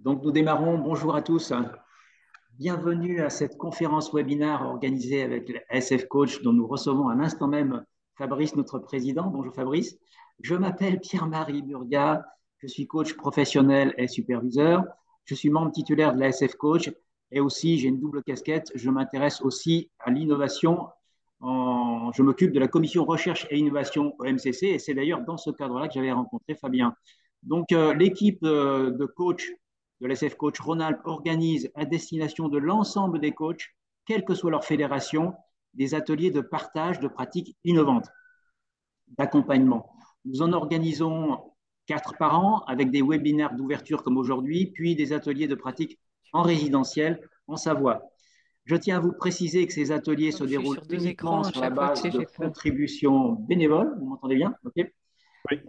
Donc, nous démarrons. Bonjour à tous. Bienvenue à cette conférence webinaire organisée avec la SF Coach dont nous recevons à l'instant même Fabrice, notre président. Bonjour Fabrice. Je m'appelle Pierre-Marie Burga. Je suis coach professionnel et superviseur. Je suis membre titulaire de la SF Coach et aussi j'ai une double casquette. Je m'intéresse aussi à l'innovation. Je m'occupe de la commission recherche et innovation au MCC et c'est d'ailleurs dans ce cadre-là que j'avais rencontré Fabien. Donc, l'équipe de coach de l'SF Coach Rhône-Alpes organise à destination de l'ensemble des coachs, quelle que soit leur fédération, des ateliers de partage de pratiques innovantes, d'accompagnement. Nous en organisons 4 par an avec des webinaires d'ouverture comme aujourd'hui, puis des ateliers de pratiques en résidentiel en Savoie. Je tiens à vous préciser que ces ateliers Comme se je suis déroulent sur deux uniquement écrans à sur la chaque fois, tu base sais, de j'ai peur. contributions bénévoles. Vous m'entendez bien? Okay. Oui.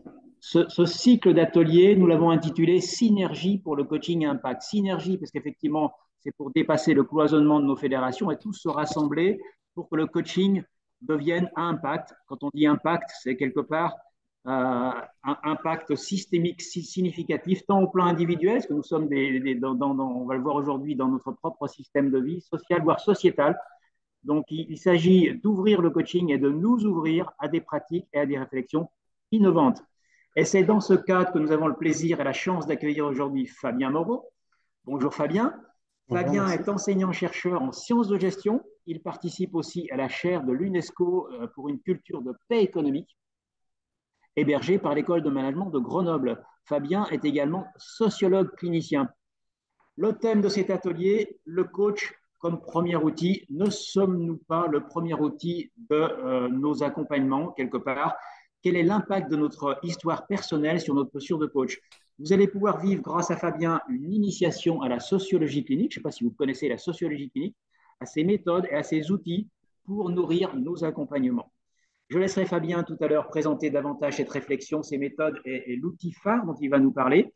Ce cycle d'ateliers, nous l'avons intitulé Synergie pour le coaching impact. Synergie, parce qu'effectivement, c'est pour dépasser le cloisonnement de nos fédérations et tous se rassembler pour que le coaching devienne impact. Quand on dit impact, c'est quelque part un impact systémique significatif, tant au plan individuel, parce que nous sommes on va le voir aujourd'hui, dans notre propre système de vie, social, voire sociétal. Donc, il s'agit d'ouvrir le coaching et de nous ouvrir à des pratiques et à des réflexions innovantes. Et c'est dans ce cadre que nous avons le plaisir et la chance d'accueillir aujourd'hui Fabien Moreau. Bonjour Fabien. Bonjour, Fabien merci. est enseignant-chercheur en sciences de gestion. Il participe aussi à la chaire de l'UNESCO pour une culture de paix économique, hébergée par l'école de management de Grenoble. Fabien est également sociologue clinicien. Le thème de cet atelier, le coach comme premier outil. Ne sommes-nous pas le premier outil de nos accompagnements, quelque part? Quel est l'impact de notre histoire personnelle sur notre posture de coach? Vous allez pouvoir vivre, grâce à Fabien, une initiation à la sociologie clinique. Je ne sais pas si vous connaissez la sociologie clinique, à ses méthodes et à ses outils pour nourrir nos accompagnements. Je laisserai Fabien tout à l'heure présenter davantage cette réflexion, ses méthodes et l'outil phare dont il va nous parler.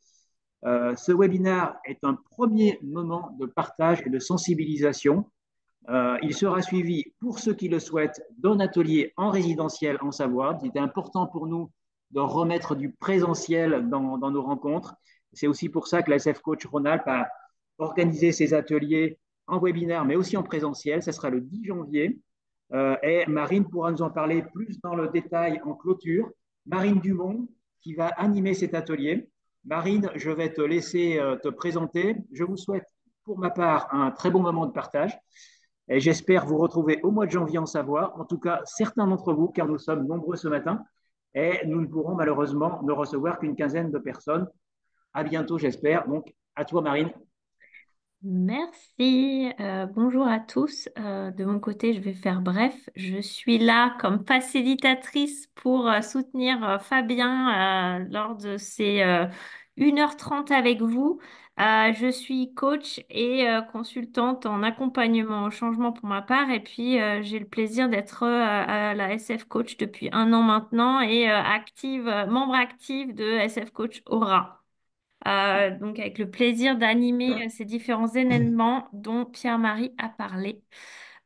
Ce webinaire est un premier moment de partage et de sensibilisation. Il sera suivi, pour ceux qui le souhaitent, d'un atelier en résidentiel en Savoie. Il était important pour nous de remettre du présentiel dans nos rencontres. C'est aussi pour ça que la SF Coach Rhône-Alpes a organisé ces ateliers en webinaire, mais aussi en présentiel. Ce sera le 10 janvier. Et Marine pourra nous en parler plus dans le détail en clôture. Marine Dumont, qui va animer cet atelier. Marine, je vais te laisser te présenter. Je vous souhaite, pour ma part, un très bon moment de partage. Et j'espère vous retrouver au mois de janvier en Savoie. En tout cas, certains d'entre vous, car nous sommes nombreux ce matin. Et nous ne pourrons malheureusement ne recevoir qu'une quinzaine de personnes. À bientôt, j'espère. Donc, à toi, Marine. Merci. Bonjour à tous. De mon côté, je vais faire bref. Je suis là comme facilitatrice pour soutenir Fabien lors de ces 1h30 avec vous. Je suis coach et consultante en accompagnement au changement pour ma part. Et puis, j'ai le plaisir d'être à la SF Coach depuis 1 an maintenant et membre active de SF Coach Aura. Donc avec le plaisir d'animer ces différents événements dont Pierre-Marie a parlé.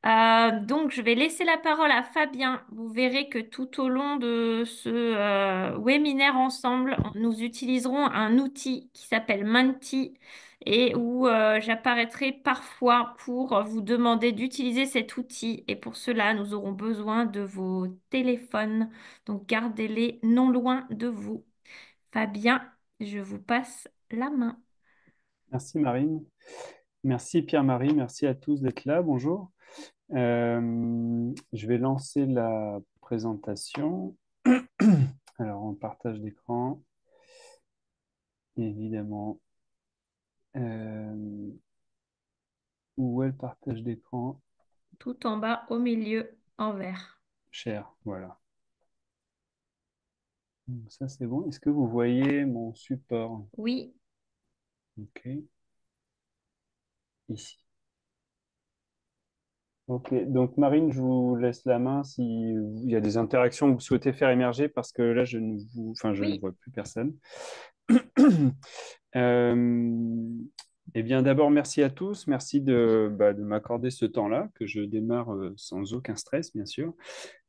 Donc je vais laisser la parole à Fabien. Vous verrez que tout au long de ce webinaire ensemble, nous utiliserons un outil qui s'appelle Menti et où j'apparaîtrai parfois pour vous demander d'utiliser cet outil. Et pour cela, nous aurons besoin de vos téléphones. Donc gardez-les non loin de vous. Fabien, je vous passe la main. Merci Marine. Merci Pierre-Marie. Merci à tous d'être là. Bonjour. Je vais lancer la présentation. Alors, on partage d'écran, évidemment. Où est le partage d'écran? Tout en bas, au milieu, en vert. Cher, voilà. Ça, c'est bon. Est-ce que vous voyez mon support? Oui, OK. Ici. Ok, donc Marine, je vous laisse la main s'il y a des interactions que vous souhaitez faire émerger parce que là, je ne oui. vois plus personne. Euh, eh bien, d'abord, merci à tous. Merci de m'accorder ce temps-là, que je démarre sans aucun stress, bien sûr.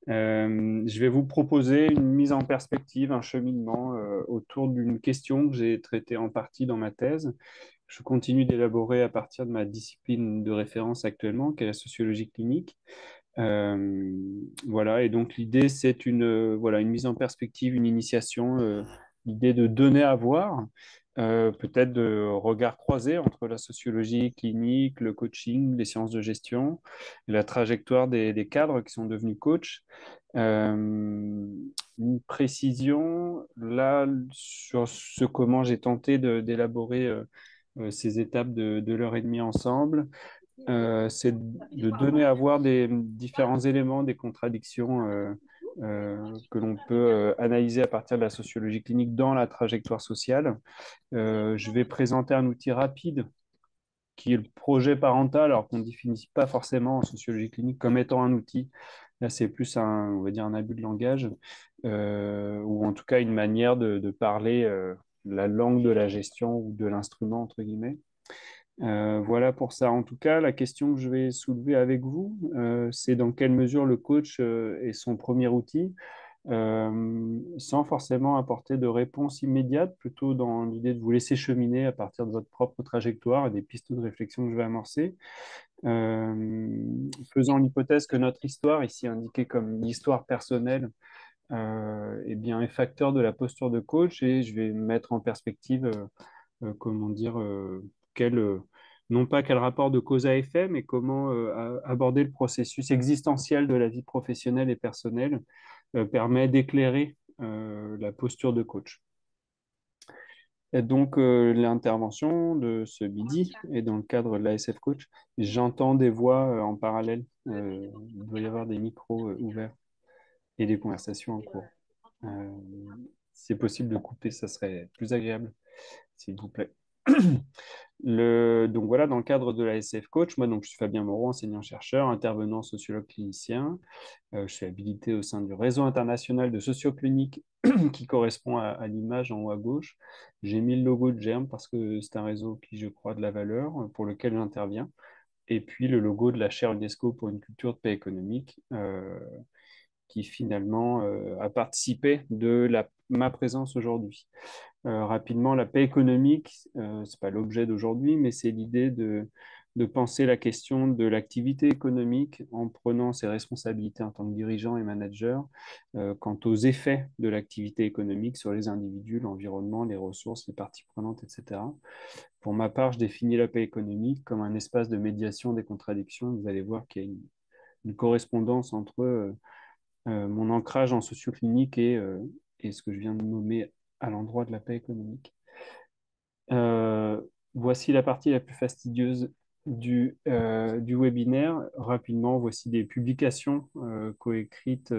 Je vais vous proposer une mise en perspective, un cheminement autour d'une question que j'ai traitée en partie dans ma thèse, Je continue d'élaborer à partir de ma discipline de référence actuellement, qui est la sociologie clinique. Voilà, et donc l'idée, c'est voilà, une mise en perspective, une initiation, l'idée de donner à voir, peut-être de regard croisé entre la sociologie clinique, le coaching, les sciences de gestion, la trajectoire des cadres qui sont devenus coachs. Une précision là sur comment j'ai tenté d'élaborer ces étapes de l'heure et demie ensemble, c'est de donner à voir des différents éléments, des contradictions que l'on peut analyser à partir de la sociologie clinique dans la trajectoire sociale. Je vais présenter un outil rapide qui est le projet parental, alors qu'on ne définit pas forcément en sociologie clinique comme étant un outil. Là, c'est plus on va dire un abus de langage, ou en tout cas une manière de parler la langue de la gestion ou de l'instrument, entre guillemets. Voilà pour ça. En tout cas, la question que je vais soulever avec vous, c'est dans quelle mesure le coach est son premier outil, sans forcément apporter de réponse immédiate, plutôt dans l'idée de vous laisser cheminer à partir de votre propre trajectoire et des pistes de réflexion que je vais amorcer, faisant l'hypothèse que notre histoire, ici indiquée comme l'histoire personnelle, eh bien, est facteur de la posture de coach, et je vais mettre en perspective, comment dire, non pas quel rapport de cause à effet, mais comment aborder le processus existentiel de la vie professionnelle et personnelle permet d'éclairer la posture de coach. Et donc, l'intervention de ce midi est dans le cadre de l'ASF Coach. J'entends des voix en parallèle. Il doit y avoir des micros ouverts et des conversations en cours. Si c'est possible de couper, ça serait plus agréable, s'il vous plaît. Donc voilà, dans le cadre de la SF Coach, moi donc, je suis Fabien Moreau, enseignant-chercheur, intervenant sociologue clinicien. Je suis habilité au sein du réseau international de socioclinique qui correspond à l'image en haut à gauche. J'ai mis le logo de GERM parce que c'est un réseau qui, je crois, a de la valeur, pour lequel j'interviens. Et puis le logo de la chaire UNESCO pour une culture de paix économique, qui finalement a participé de ma présence aujourd'hui. Rapidement, la paix économique, ce n'est pas l'objet d'aujourd'hui, mais c'est l'idée de penser la question de l'activité économique en prenant ses responsabilités en tant que dirigeant et manager quant aux effets de l'activité économique sur les individus, l'environnement, les ressources, les parties prenantes, etc. Pour ma part, je définis la paix économique comme un espace de médiation des contradictions. Vous allez voir qu'il y a une correspondance entre mon ancrage en socioclinique et ce que je viens de nommer à l'endroit de la paix économique. Voici la partie la plus fastidieuse du webinaire. Rapidement, voici des publications coécrites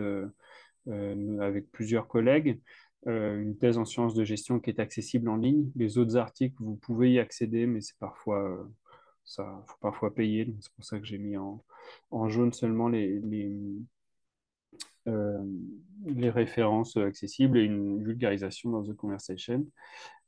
avec plusieurs collègues. Une thèse en sciences de gestion qui est accessible en ligne. Les autres articles, vous pouvez y accéder, mais c'est parfois, ça, faut parfois payer. C'est pour ça que j'ai mis en jaune seulement euh, les références accessibles et une vulgarisation dans The Conversation.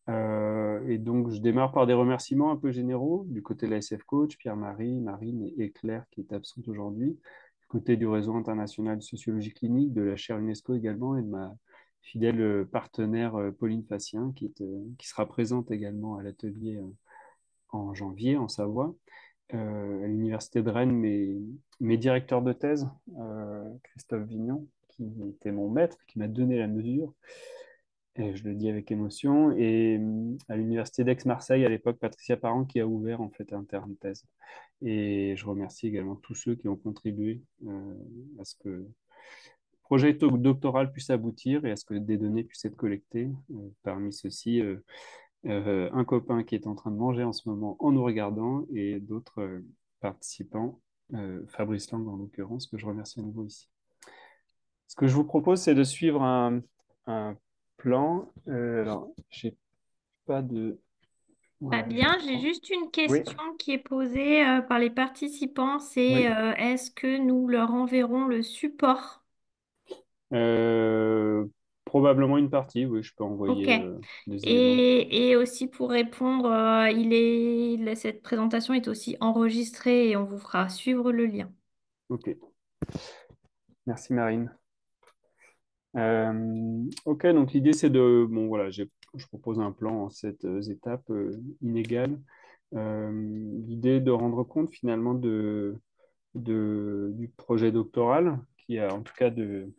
Et donc, je démarre par des remerciements un peu généraux du côté de la SF Coach, Pierre-Marie, Marine et Claire qui est absente aujourd'hui, du côté du réseau international de sociologie clinique, de la chaire UNESCO également, et de ma fidèle partenaire Pauline Facien qui sera présente également à l'atelier en janvier en Savoie. À l'université de Rennes, mes directeurs de thèse, Christophe Vignon, qui était mon maître, qui m'a donné la mesure, et je le dis avec émotion, et à l'université d'Aix-Marseille, à l'époque, Patricia Parent, qui a ouvert en fait un terrain de thèse. Et je remercie également tous ceux qui ont contribué à ce que le projet doctoral puisse aboutir et à ce que des données puissent être collectées. Parmi ceux-ci, un copain qui est en train de manger en ce moment en nous regardant et d'autres participants, Fabrice Lang en l'occurrence, que je remercie à nouveau ici. Ce que je vous propose, c'est de suivre un plan. Alors, j'ai pas de... Voilà, Bien, j'ai juste une oui, question qui est posée par les participants, c'est oui. est-ce que nous leur enverrons le support? Euh, Probablement une partie, oui, je peux Ok. envoyer des éléments. Et aussi pour répondre, cette présentation est aussi enregistrée et on vous fera suivre le lien. Ok, merci Marine. Ok, donc l'idée c'est de, bon voilà, je propose un plan en 7 étapes inégales L'idée de rendre compte finalement du projet doctoral, qui a en tout cas de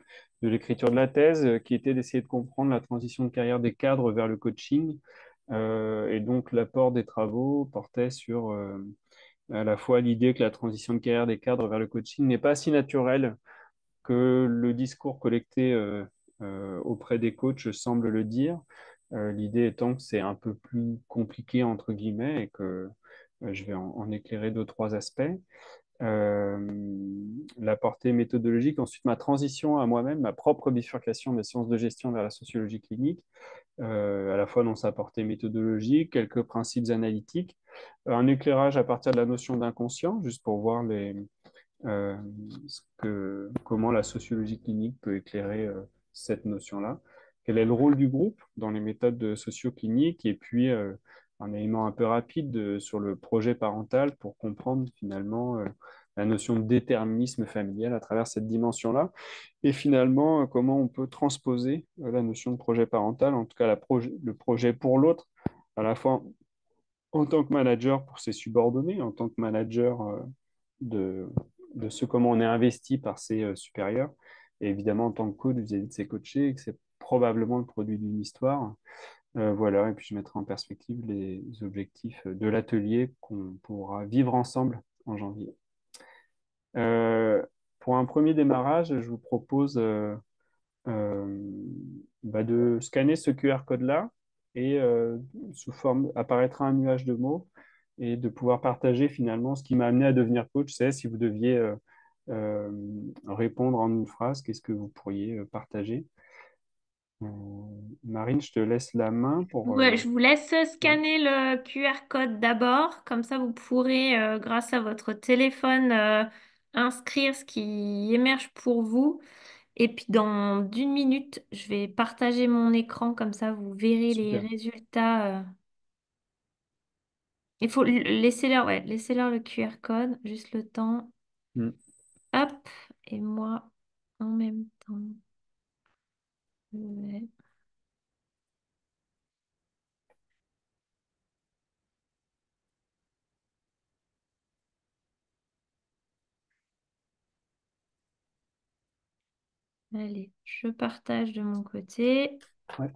l'écriture de la thèse, qui était d'essayer de comprendre la transition de carrière des cadres vers le coaching. Et donc l'apport des travaux portait sur à la fois l'idée que la transition de carrière des cadres vers le coaching n'est pas si naturelle que le discours collecté auprès des coachs semble le dire. L'idée étant que c'est un peu plus compliqué, entre guillemets, et que je vais en éclairer deux, trois aspects. La portée méthodologique, ensuite ma transition à moi-même, ma propre bifurcation des sciences de gestion vers la sociologie clinique, à la fois dans sa portée méthodologique, quelques principes analytiques, un éclairage à partir de la notion d'inconscient, juste pour voir euh, comment la sociologie clinique peut éclairer cette notion-là, quel est le rôle du groupe dans les méthodes de socio-clinique, et puis un élément un peu rapide sur le projet parental pour comprendre finalement la notion de déterminisme familial à travers cette dimension-là, et finalement comment on peut transposer la notion de projet parental, en tout cas le projet pour l'autre, à la fois en tant que manager pour ses subordonnés, en tant que manager de, de ce comment on est investi par ses supérieurs, et évidemment en tant que coach vis-à-vis de ses coachés, et que c'est probablement le produit d'une histoire. Voilà, et puis je mettrai en perspective les objectifs de l'atelier qu'on pourra vivre ensemble en janvier. Euh, pour un premier démarrage, je vous propose euh, de scanner ce QR code-là et sous forme, apparaîtra un nuage de mots et de pouvoir partager finalement ce qui m'a amené à devenir coach. C'est si vous deviez euh, répondre en une phrase, qu'est-ce que vous pourriez partager? Euh, Marine, je te laisse la main pour... Ouais, je vous laisse ouais, scanner le QR code d'abord, comme ça vous pourrez, grâce à votre téléphone, inscrire ce qui émerge pour vous. Et puis dans d'une minute, je vais partager mon écran, comme ça vous verrez les super. résultats. Il faut laisser-leur, ouais, laissez-leur le QR code, juste le temps. Mm. Hop, et moi, en même temps, je vais allez, je partage de mon côté. Ouais.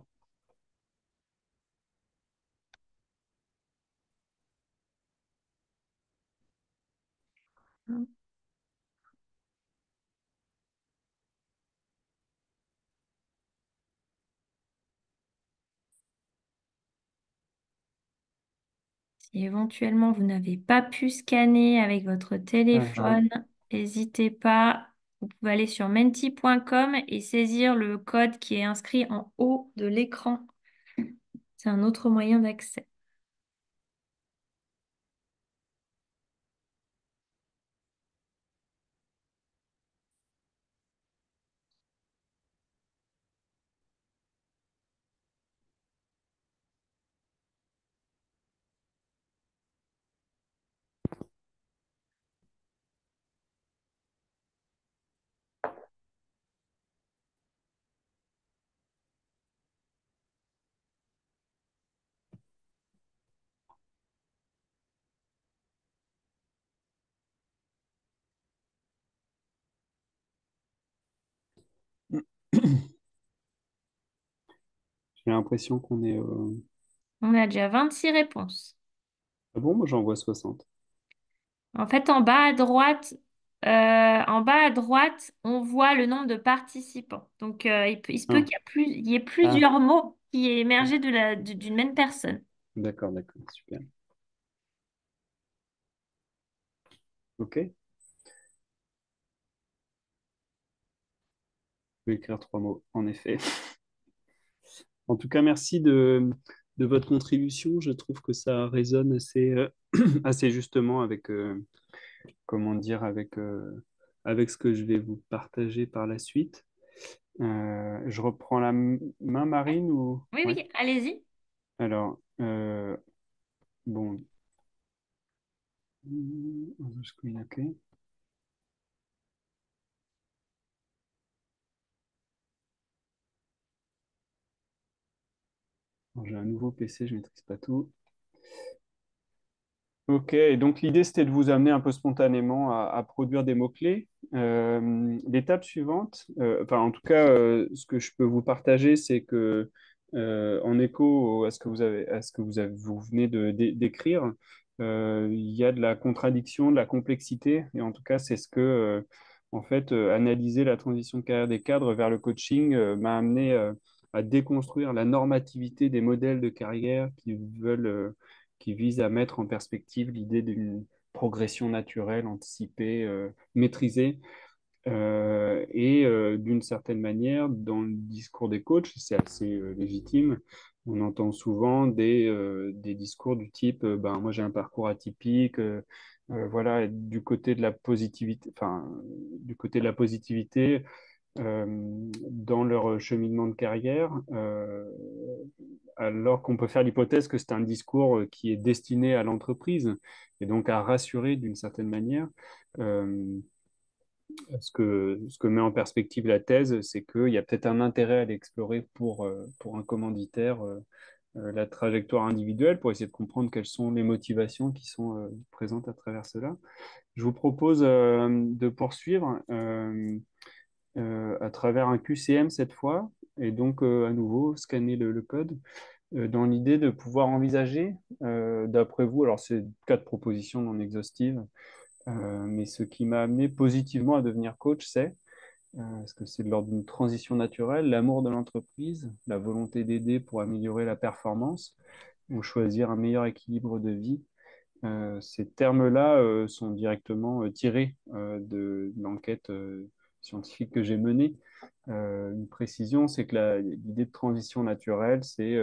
Si éventuellement vous n'avez pas pu scanner avec votre Ah, téléphone, n'hésitez pas. Vous pouvez aller sur menti.com et saisir le code qui est inscrit en haut de l'écran. C'est un autre moyen d'accès. J'ai l'impression qu'on est... On a déjà 26 réponses. Ah bon, moi j'en vois 60. En fait, en bas à droite, on voit le nombre de participants. Donc, il se peut Ah, qu'il y ait ah, plusieurs mots qui aient émergé d'une même personne. d'accord, d'accord, super. Ok, je vais écrire trois mots, en effet. En tout cas, merci de votre contribution. Je trouve que ça résonne assez, assez justement avec, comment dire, avec ce que je vais vous partager par la suite. Je reprends la main, Marine, ou... Oui, Ouais. oui, allez-y. Alors, bon, ok. Bon, j'ai un nouveau PC, je ne maîtrise pas tout. Ok, et donc l'idée c'était de vous amener un peu spontanément à produire des mots-clés. L'étape suivante, enfin en tout cas, ce que je peux vous partager, c'est que en écho à ce que vous venez d'écrire, il y a de la contradiction, de la complexité, et en tout cas c'est ce que en fait analyser la transition de carrière des cadres vers le coaching m'a amené à déconstruire la normativité des modèles de carrière qui vise à mettre en perspective l'idée d'une progression naturelle, anticipée, maîtrisée. D'une certaine manière, dans le discours des coachs, c'est assez légitime. On entend souvent des discours du type ben, moi j'ai un parcours atypique, voilà, et du côté de la positivité, enfin, du côté de la positivité, dans leur cheminement de carrière, alors qu'on peut faire l'hypothèse que c'est un discours qui est destiné à l'entreprise et donc à rassurer d'une certaine manière. Euh, ce que met en perspective la thèse, c'est qu'il y a peut-être un intérêt à l'explorer pour un commanditaire, la trajectoire individuelle, pour essayer de comprendre quelles sont les motivations qui sont présentes à travers cela. Je vous propose de poursuivre à travers un QCM cette fois, et donc à nouveau scanner le code, dans l'idée de pouvoir envisager, d'après vous, alors c'est 4 propositions non exhaustives, mais ce qui m'a amené positivement à devenir coach, c'est, est-ce que c'est lors d'une transition naturelle, l'amour de l'entreprise, la volonté d'aider pour améliorer la performance, ou choisir un meilleur équilibre de vie. Ces termes-là sont directement tirés de l'enquête scientifique que j'ai menée. Une précision, c'est que l'idée de transition naturelle, c'est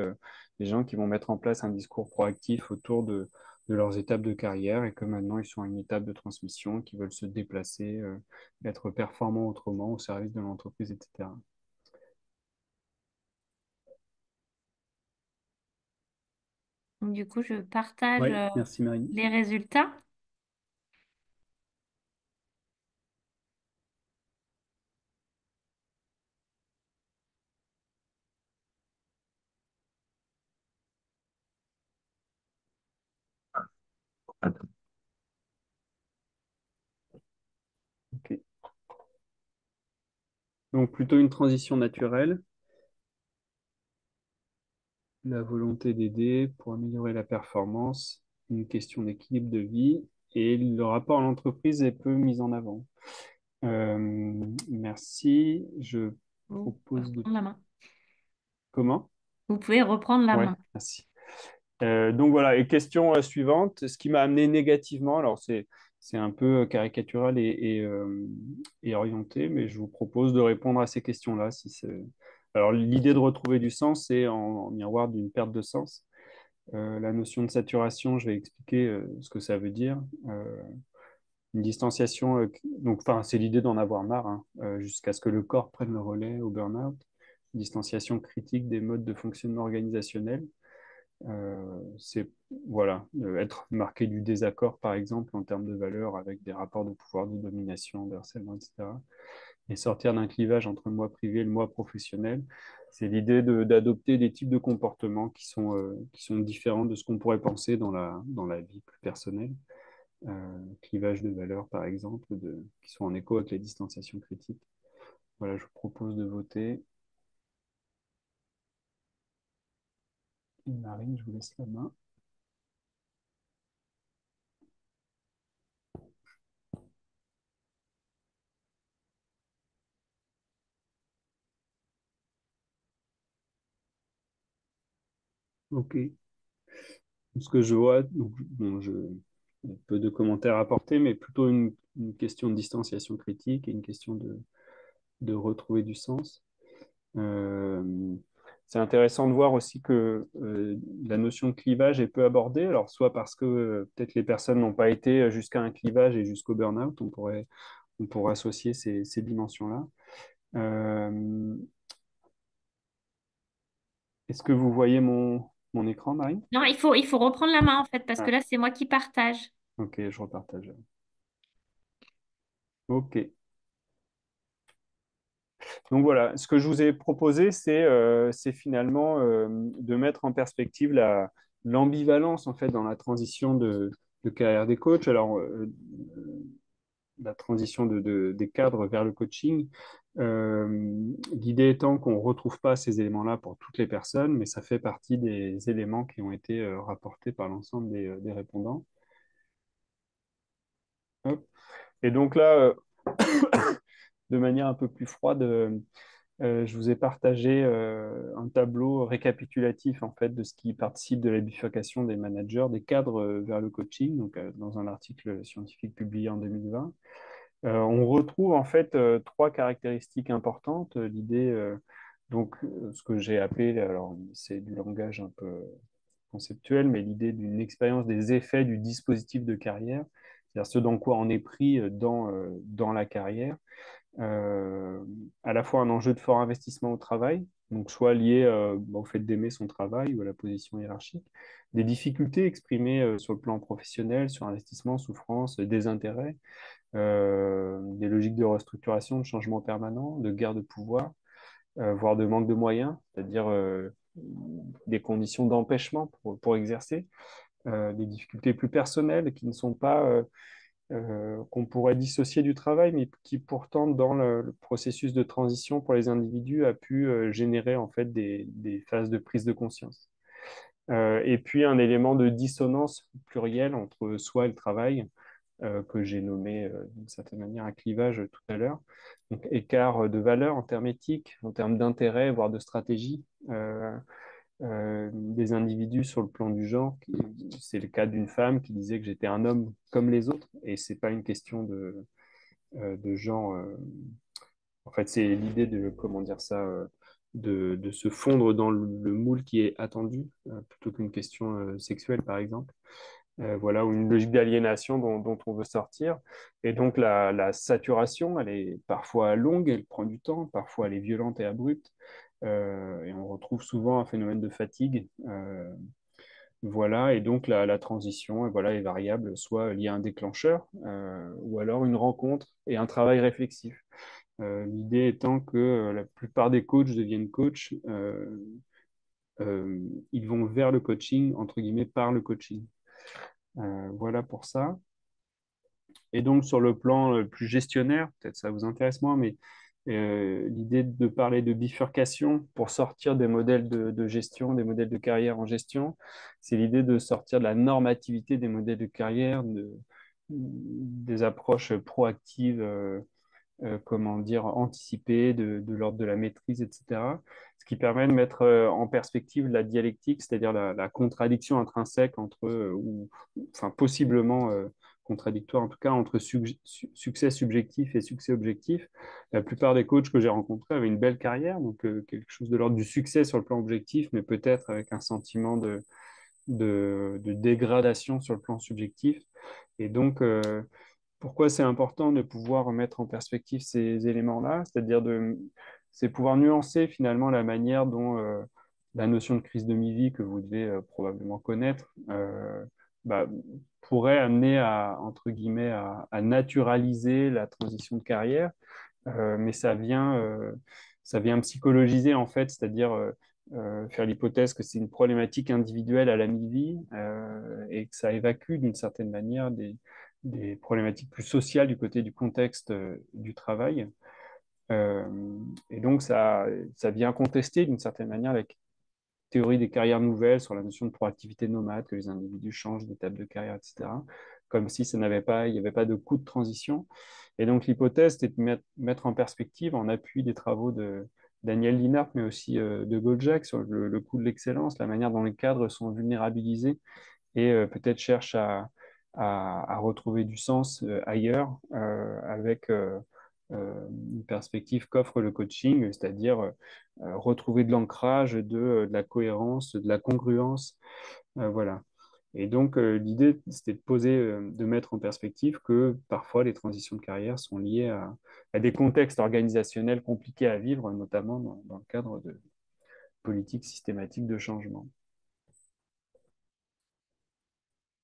des gens qui vont mettre en place un discours proactif autour de leurs étapes de carrière et que maintenant ils sont à une étape de transmission, qui veulent se déplacer, être performants autrement au service de l'entreprise, etc. Du coup, je partage Oui, merci Marine. les résultats. Ok. Donc plutôt une transition naturelle, la volonté d'aider pour améliorer la performance, une question d'équilibre de vie et le rapport à l'entreprise est peu mis en avant. Merci. Je Vous pouvez propose de... reprendre la main. Comment? Vous pouvez reprendre la Ouais, main. merci. Donc voilà, et question suivante, ce qui m'a amené négativement, alors c'est un peu caricatural et orienté, mais je vous propose de répondre à ces questions-là. Si alors l'idée de retrouver du sens, c'est en miroir d'une perte de sens. La notion de saturation, je vais expliquer ce que ça veut dire. Une distanciation, donc enfin c'est l'idée d'en avoir marre, hein, jusqu'à ce que le corps prenne le relais au burn-out. Une distanciation critique des modes de fonctionnement organisationnel. C'est voilà, être marqué du désaccord, par exemple, en termes de valeurs, avec des rapports de pouvoir, de domination, de harcèlement, etc. Et sortir d'un clivage entre le moi privé et le moi professionnel. C'est l'idée d'adopter des types de comportements qui sont différents de ce qu'on pourrait penser dans la vie plus personnelle. Clivage de valeurs, par exemple, qui sont en écho avec les distanciations critiques. Voilà, je vous propose de voter. Marine, je vous laisse la main. OK. Ce que je vois, donc, bon, peu de commentaires à apporter, mais plutôt une question de distanciation critique et une question de retrouver du sens. Euh, c'est intéressant de voir aussi que la notion de clivage est peu abordée, alors soit parce que peut-être les personnes n'ont pas été jusqu'à un clivage et jusqu'au burn-out, on pourrait associer ces dimensions-là. Euh, est-ce que vous voyez mon écran, Marie? Non, il faut reprendre la main en fait, parce que Ah, là, c'est moi qui partage. ok, je repartage. Ok. Donc voilà, ce que je vous ai proposé, c'est finalement de mettre en perspective l'ambivalence en fait dans la transition de carrière des coachs. Alors, la transition des cadres vers le coaching. L'idée étant qu'on ne retrouve pas ces éléments-là pour toutes les personnes, mais ça fait partie des éléments qui ont été rapportés par l'ensemble des répondants. Hop. Et donc là, de manière un peu plus froide, je vous ai partagé un tableau récapitulatif en fait de ce qui participe de la bifurcation des managers, des cadres vers le coaching, donc dans un article scientifique publié en 2020. On retrouve en fait trois caractéristiques importantes. L'idée, ce que j'ai appelé, alors c'est du langage un peu conceptuel, mais l'idée d'une expérience des effets du dispositif de carrière, c'est-à-dire ce dans quoi on est pris dans la carrière. À la fois un enjeu de fort investissement au travail, donc soit lié au fait d'aimer son travail ou à la position hiérarchique, des difficultés exprimées sur le plan professionnel, sur investissement, souffrance, désintérêt, des logiques de restructuration, de changement permanent, de guerre de pouvoir, voire de manque de moyens, c'est-à-dire des conditions d'empêchement pour exercer, des difficultés plus personnelles qui ne sont pas qu'on pourrait dissocier du travail, mais qui pourtant, dans le processus de transition pour les individus, a pu générer en fait des phases de prise de conscience. Et puis un élément de dissonance plurielle entre soi et le travail, que j'ai nommé d'une certaine manière un clivage tout à l'heure. Donc écart de valeur en termes éthiques, en termes d'intérêt, voire de stratégie. Des individus sur le plan du genre. C'est le cas d'une femme qui disait que j'étais un homme comme les autres, et c'est pas une question de genre. En fait, c'est l'idée de, comment dire ça, de se fondre dans le moule qui est attendu, plutôt qu'une question sexuelle, par exemple. Voilà, ou une logique d'aliénation dont on veut sortir. Et donc la saturation, elle est parfois longue, elle prend du temps, parfois elle est violente et abrupte. Et on retrouve souvent un phénomène de fatigue. Voilà, et donc la transition voilà, est variable, soit liée à un déclencheur, ou alors une rencontre et un travail réflexif. L'idée étant que la plupart des coachs deviennent coachs, ils vont vers le coaching, entre guillemets, par le coaching. Voilà pour ça. Et donc, sur le plan plus gestionnaire, peut-être ça vous intéresse moins, mais l'idée de parler de bifurcation pour sortir des modèles de gestion, des modèles de carrière en gestion, c'est l'idée de sortir de la normativité des modèles de carrière, des approches proactives, comment dire, anticipées, de l'ordre de la maîtrise, etc. Ce qui permet de mettre en perspective la dialectique, c'est-à-dire la contradiction intrinsèque entre, enfin possiblement contradictoire en tout cas, entre succès subjectif et succès objectif. La plupart des coachs que j'ai rencontrés avaient une belle carrière, donc quelque chose de l'ordre du succès sur le plan objectif, mais peut-être avec un sentiment de dégradation sur le plan subjectif. Et donc, pourquoi c'est important de pouvoir mettre en perspective ces éléments-là, c'est-à-dire c'est pouvoir nuancer finalement la manière dont la notion de crise de mi-vie que vous devez probablement connaître bah, pourrait amener à, entre guillemets, à naturaliser la transition de carrière, mais ça vient psychologiser en fait, c'est-à-dire faire l'hypothèse que c'est une problématique individuelle à la mi-vie et que ça évacue d'une certaine manière des problématiques plus sociales du côté du contexte du travail. Euh, et donc ça vient contester d'une certaine manière la théorie des carrières nouvelles sur la notion de proactivité nomade, que les individus changent d'étape de carrière, etc., comme si il n'y avait pas de coût de transition. Et donc l'hypothèse, c'était de mettre en perspective, en appui des travaux de Daniel Linhart, mais aussi de Goldjack, sur le coût de l'excellence, la manière dont les cadres sont vulnérabilisés et peut-être cherchent à retrouver du sens ailleurs avec une perspective qu'offre le coaching, c'est-à-dire retrouver de l'ancrage, de la cohérence, de la congruence. Voilà. Et donc, l'idée, c'était de poser, de mettre en perspective que parfois les transitions de carrière sont liées à des contextes organisationnels compliqués à vivre, notamment dans le cadre de politiques systématiques de changement.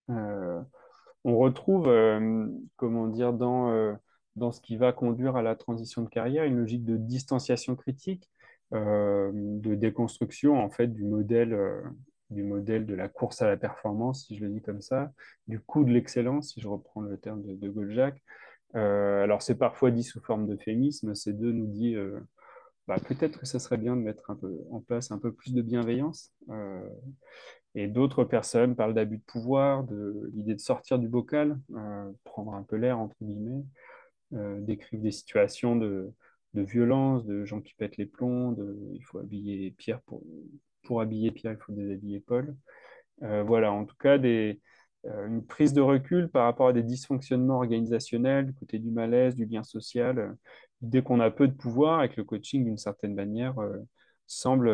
Euh, on retrouve, comment dire, dans ce qui va conduire à la transition de carrière, une logique de distanciation critique, de déconstruction en fait du modèle du modèle de la course à la performance, si je le dis comme ça, du coût de l'excellence, si je reprends le terme de Goldjack. Alors, c'est parfois dit sous forme d'euphémisme. C2 nous dit peut-être que ça serait bien de mettre un peu en place un peu plus de bienveillance. Et d'autres personnes parlent d'abus de pouvoir, de l'idée de sortir du bocal, prendre un peu l'air, entre guillemets, décrivent des situations de violence, de gens qui pètent les plombs, il faut habiller Pierre pour habiller Pierre, il faut déshabiller Paul. Voilà, en tout cas, une prise de recul par rapport à des dysfonctionnements organisationnels, du côté du malaise, du lien social. Dès qu'on a peu de pouvoir, avec le coaching, d'une certaine manière, semble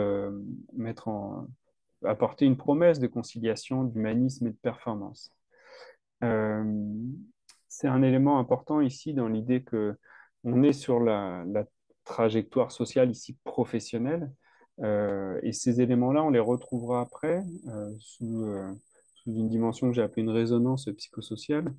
apporter une promesse de conciliation, d'humanisme et de performance. Euh, c'est un élément important ici dans l'idée que on est sur la trajectoire sociale ici professionnelle, et ces éléments-là, on les retrouvera après sous une dimension que j'ai appelée une résonance psychosociale.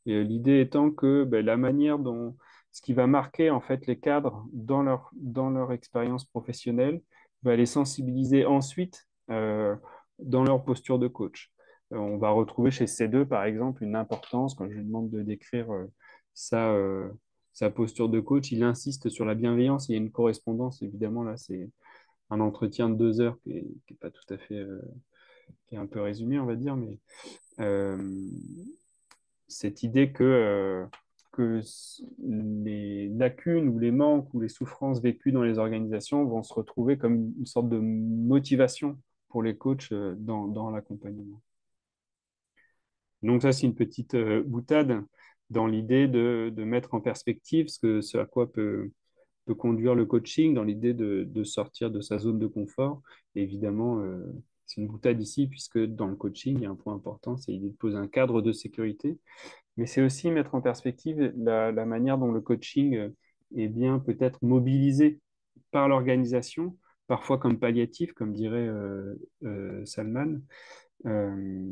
Et l'idée étant que la manière dont ce qui va marquer en fait les cadres dans leur expérience professionnelle va les sensibiliser ensuite dans leur posture de coach. On va retrouver chez C2, par exemple, une importance, quand je lui demande de décrire sa, euh, sa posture de coach, il insiste sur la bienveillance. Il y a une correspondance, évidemment, là, c'est un entretien de 2 heures qui est pas tout à fait, qui est un peu résumé, on va dire, mais euh, cette idée que les lacunes ou les manques ou les souffrances vécues dans les organisations vont se retrouver comme une sorte de motivation pour les coachs dans l'accompagnement. Donc ça, c'est une petite boutade dans l'idée de mettre en perspective ce à quoi peut conduire le coaching, dans l'idée de sortir de sa zone de confort. Et évidemment, c'est une boutade ici, puisque dans le coaching, il y a un point important, c'est l'idée de poser un cadre de sécurité. Mais c'est aussi mettre en perspective la manière dont le coaching est bien peut-être mobilisé par l'organisation, parfois comme palliatif, comme dirait Salman, euh,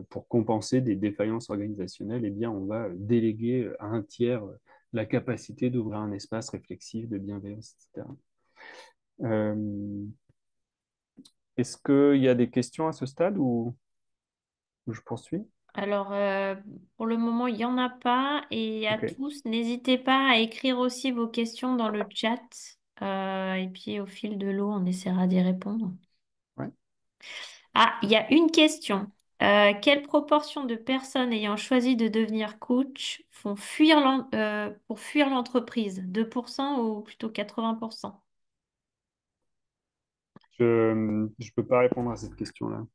pour compenser des défaillances organisationnelles, eh bien, on va déléguer à un tiers la capacité d'ouvrir un espace réflexif, de bienveillance, etc. Euh, Est-ce qu'il y a des questions à ce stade ou je poursuis? Alors, pour le moment, il n'y en a pas. Et à Ok. tous, n'hésitez pas à écrire aussi vos questions dans le chat. Et puis, au fil de l'eau, on essaiera d'y répondre. Ouais. Ah, il y a une question. Quelle proportion de personnes ayant choisi de devenir coach pour fuir l'entreprise? 2% ou plutôt 80%? Je ne peux pas répondre à cette question-là.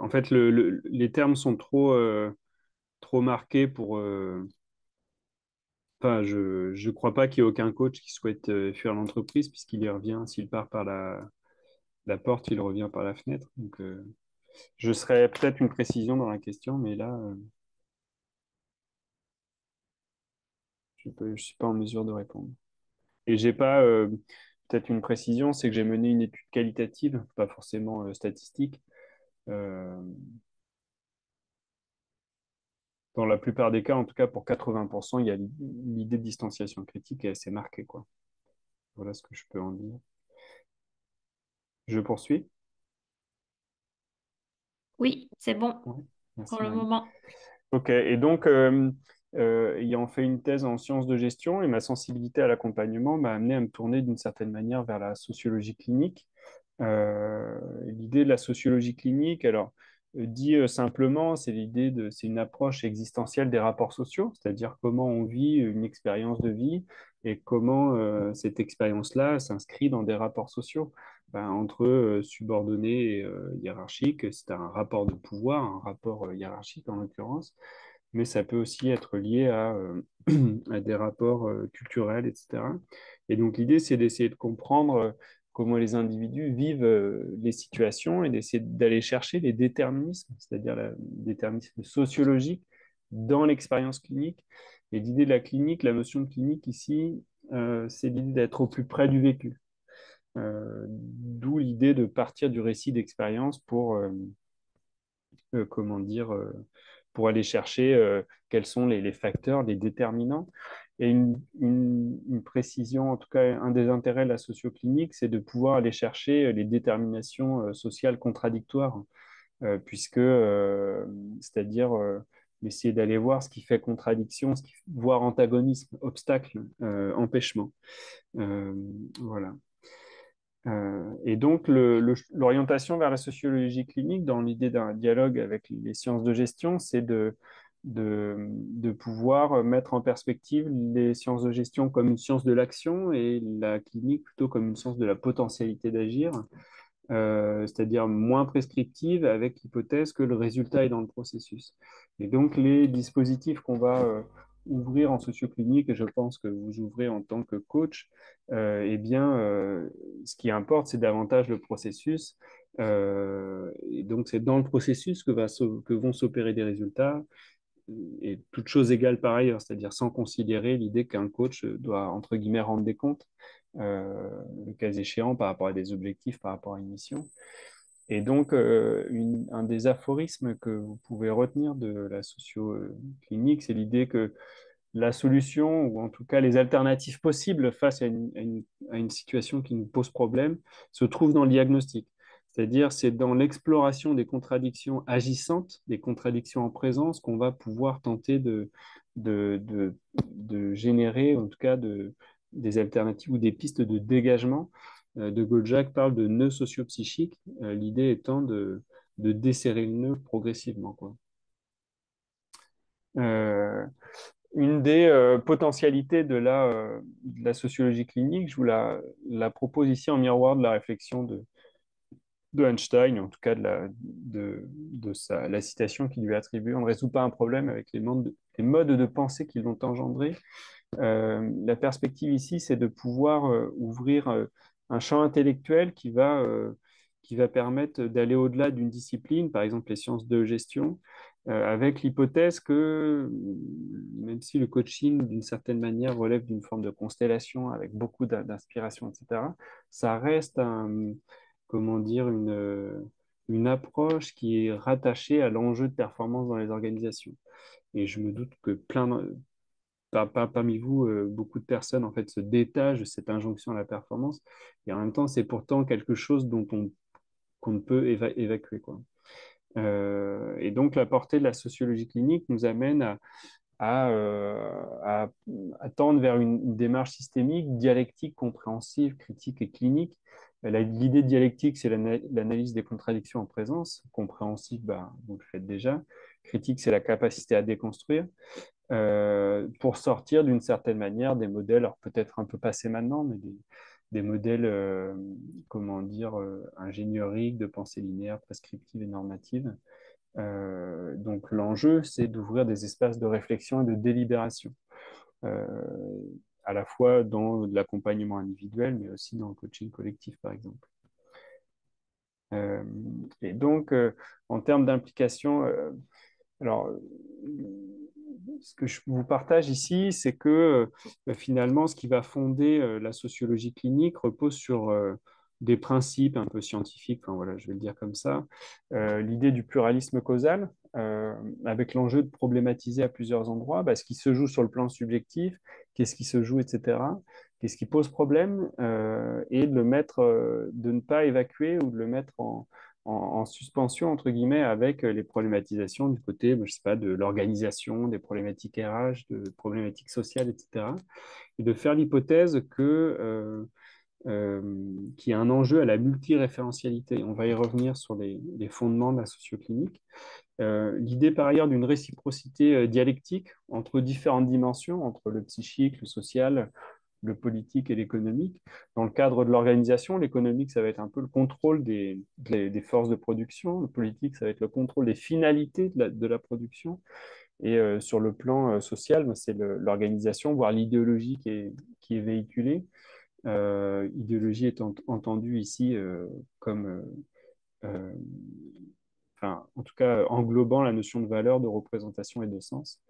En fait, les termes sont trop marqués pour. Enfin, je ne crois pas qu'il y ait aucun coach qui souhaite fuir l'entreprise, puisqu'il y revient, s'il part par la porte, il revient par la fenêtre. Donc, je serais peut-être une précision dans la question, mais là, je ne suis pas en mesure de répondre. Et j'ai pas peut-être une précision, c'est que j'ai mené une étude qualitative, pas forcément statistique. Euh, Dans la plupart des cas, en tout cas pour 80%, il y a l'idée de distanciation critique est assez marquée, quoi. Voilà ce que je peux en dire. Je poursuis. Oui, c'est bon Ouais. pour Merci le Marie. moment. Ok, et donc, ayant fait une thèse en sciences de gestion, et ma sensibilité à l'accompagnement m'a amené à me tourner d'une certaine manière vers la sociologie clinique. L'idée de la sociologie clinique, alors, dit simplement, c'est une approche existentielle des rapports sociaux, c'est-à-dire comment on vit une expérience de vie et comment cette expérience-là s'inscrit dans des rapports sociaux. Ben, entre subordonnés et hiérarchiques, c'est un rapport de pouvoir, un rapport hiérarchique en l'occurrence, mais ça peut aussi être lié à des rapports culturels, etc. Et donc l'idée, c'est d'essayer de comprendre comment les individus vivent les situations et d'essayer d'aller chercher les déterminismes, c'est-à-dire le déterminisme sociologique dans l'expérience clinique. Et l'idée de la clinique, la notion de clinique ici, c'est l'idée d'être au plus près du vécu. D'où l'idée de partir du récit d'expérience pour, comment dire, pour aller chercher quels sont les facteurs, les déterminants. Et une précision, en tout cas, un des intérêts de la socioclinique, c'est de pouvoir aller chercher les déterminations sociales contradictoires, puisque, c'est-à-dire essayer d'aller voir ce qui fait contradiction, voire antagonisme, obstacle, empêchement. Voilà. Et donc, l'orientation vers la sociologie clinique, dans l'idée d'un dialogue avec les sciences de gestion, c'est de pouvoir mettre en perspective les sciences de gestion comme une science de l'action et la clinique plutôt comme une science de la potentialité d'agir, c'est-à-dire moins prescriptive avec l'hypothèse que le résultat est dans le processus. Et donc, les dispositifs qu'on va ouvrir en socioclinique, et je pense que vous ouvrez en tant que coach, eh bien, ce qui importe, c'est davantage le processus. Et donc, c'est dans le processus que vont s'opérer des résultats, et toute chose égale par ailleurs, c'est-à-dire sans considérer l'idée qu'un coach doit, entre guillemets, rendre des comptes, le cas échéant, par rapport à des objectifs, par rapport à une mission. Et donc, un des aphorismes que vous pouvez retenir de la socio-clinique, c'est l'idée que la solution, ou en tout cas les alternatives possibles face à une situation qui nous pose problème, se trouvent dans le diagnostic. C'est-à-dire, c'est dans l'exploration des contradictions agissantes, des contradictions en présence, qu'on va pouvoir tenter de, de, de générer, en tout cas, des alternatives ou des pistes de dégagement. De Gaulle-Jacques parle de nœud socio-psychique, l'idée étant de desserrer le nœud progressivement, quoi. Euh, une des potentialités de la sociologie clinique, je vous la propose ici en miroir de la réflexion de Einstein, en tout cas la citation qui lui est attribuée. On ne résout pas un problème avec les modes de pensée qui l'ont engendré. La perspective ici, c'est de pouvoir ouvrir un champ intellectuel qui va permettre d'aller au-delà d'une discipline, par exemple les sciences de gestion, avec l'hypothèse que, même si le coaching, d'une certaine manière, relève d'une forme de constellation avec beaucoup d'inspiration, etc., ça reste comment dire, une approche qui est rattachée à l'enjeu de performance dans les organisations. Et je me doute que parmi vous, beaucoup de personnes en fait se détachent de cette injonction à la performance, et en même temps, c'est pourtant quelque chose qu'on ne peut évacuer, quoi. Et donc, la portée de la sociologie clinique nous amène à, euh, à, à tendre vers une démarche systémique, dialectique, compréhensive, critique et clinique. L'idée de dialectique, c'est l'analyse des contradictions en présence. Compréhensive, bah, vous le faites déjà. Critique, c'est la capacité à déconstruire. Pour sortir d'une certaine manière des modèles, alors peut-être un peu passés maintenant, mais des modèles, comment dire, ingénieriques, de pensée linéaire, prescriptive et normative. Donc l'enjeu, c'est d'ouvrir des espaces de réflexion et de délibération, euh, à la fois dans l'accompagnement individuel, mais aussi dans le coaching collectif, par exemple. Euh, et donc, en termes d'implication, alors, ce que je vous partage ici, c'est que finalement, ce qui va fonder la sociologie clinique repose sur des principes un peu scientifiques, enfin, voilà, je vais le dire comme ça. L'idée du pluralisme causal, avec l'enjeu de problématiser à plusieurs endroits ce qui se joue sur le plan subjectif, qu'est-ce qui se joue, etc. Qu'est-ce qui pose problème, et de ne pas évacuer ou de le mettre en suspension, entre guillemets, avec les problématisations du côté, je sais pas, de l'organisation, des problématiques RH, de problématiques sociales, etc. Et de faire l'hypothèse qu'il y a un enjeu à la multiréférentialité. On va y revenir sur les fondements de la socioclinique. L'idée par ailleurs d'une réciprocité dialectique entre différentes dimensions, entre le psychique, le social, le politique et l'économique. Dans le cadre de l'organisation, l'économique, ça va être un peu le contrôle des forces de production. Le politique, ça va être le contrôle des finalités de la production. Et sur le plan social, c'est l'organisation, voire l'idéologie qui est véhiculée. Idéologie étant entendue ici comme, euh, enfin, en tout cas, englobant la notion de valeur, de représentation et de sens.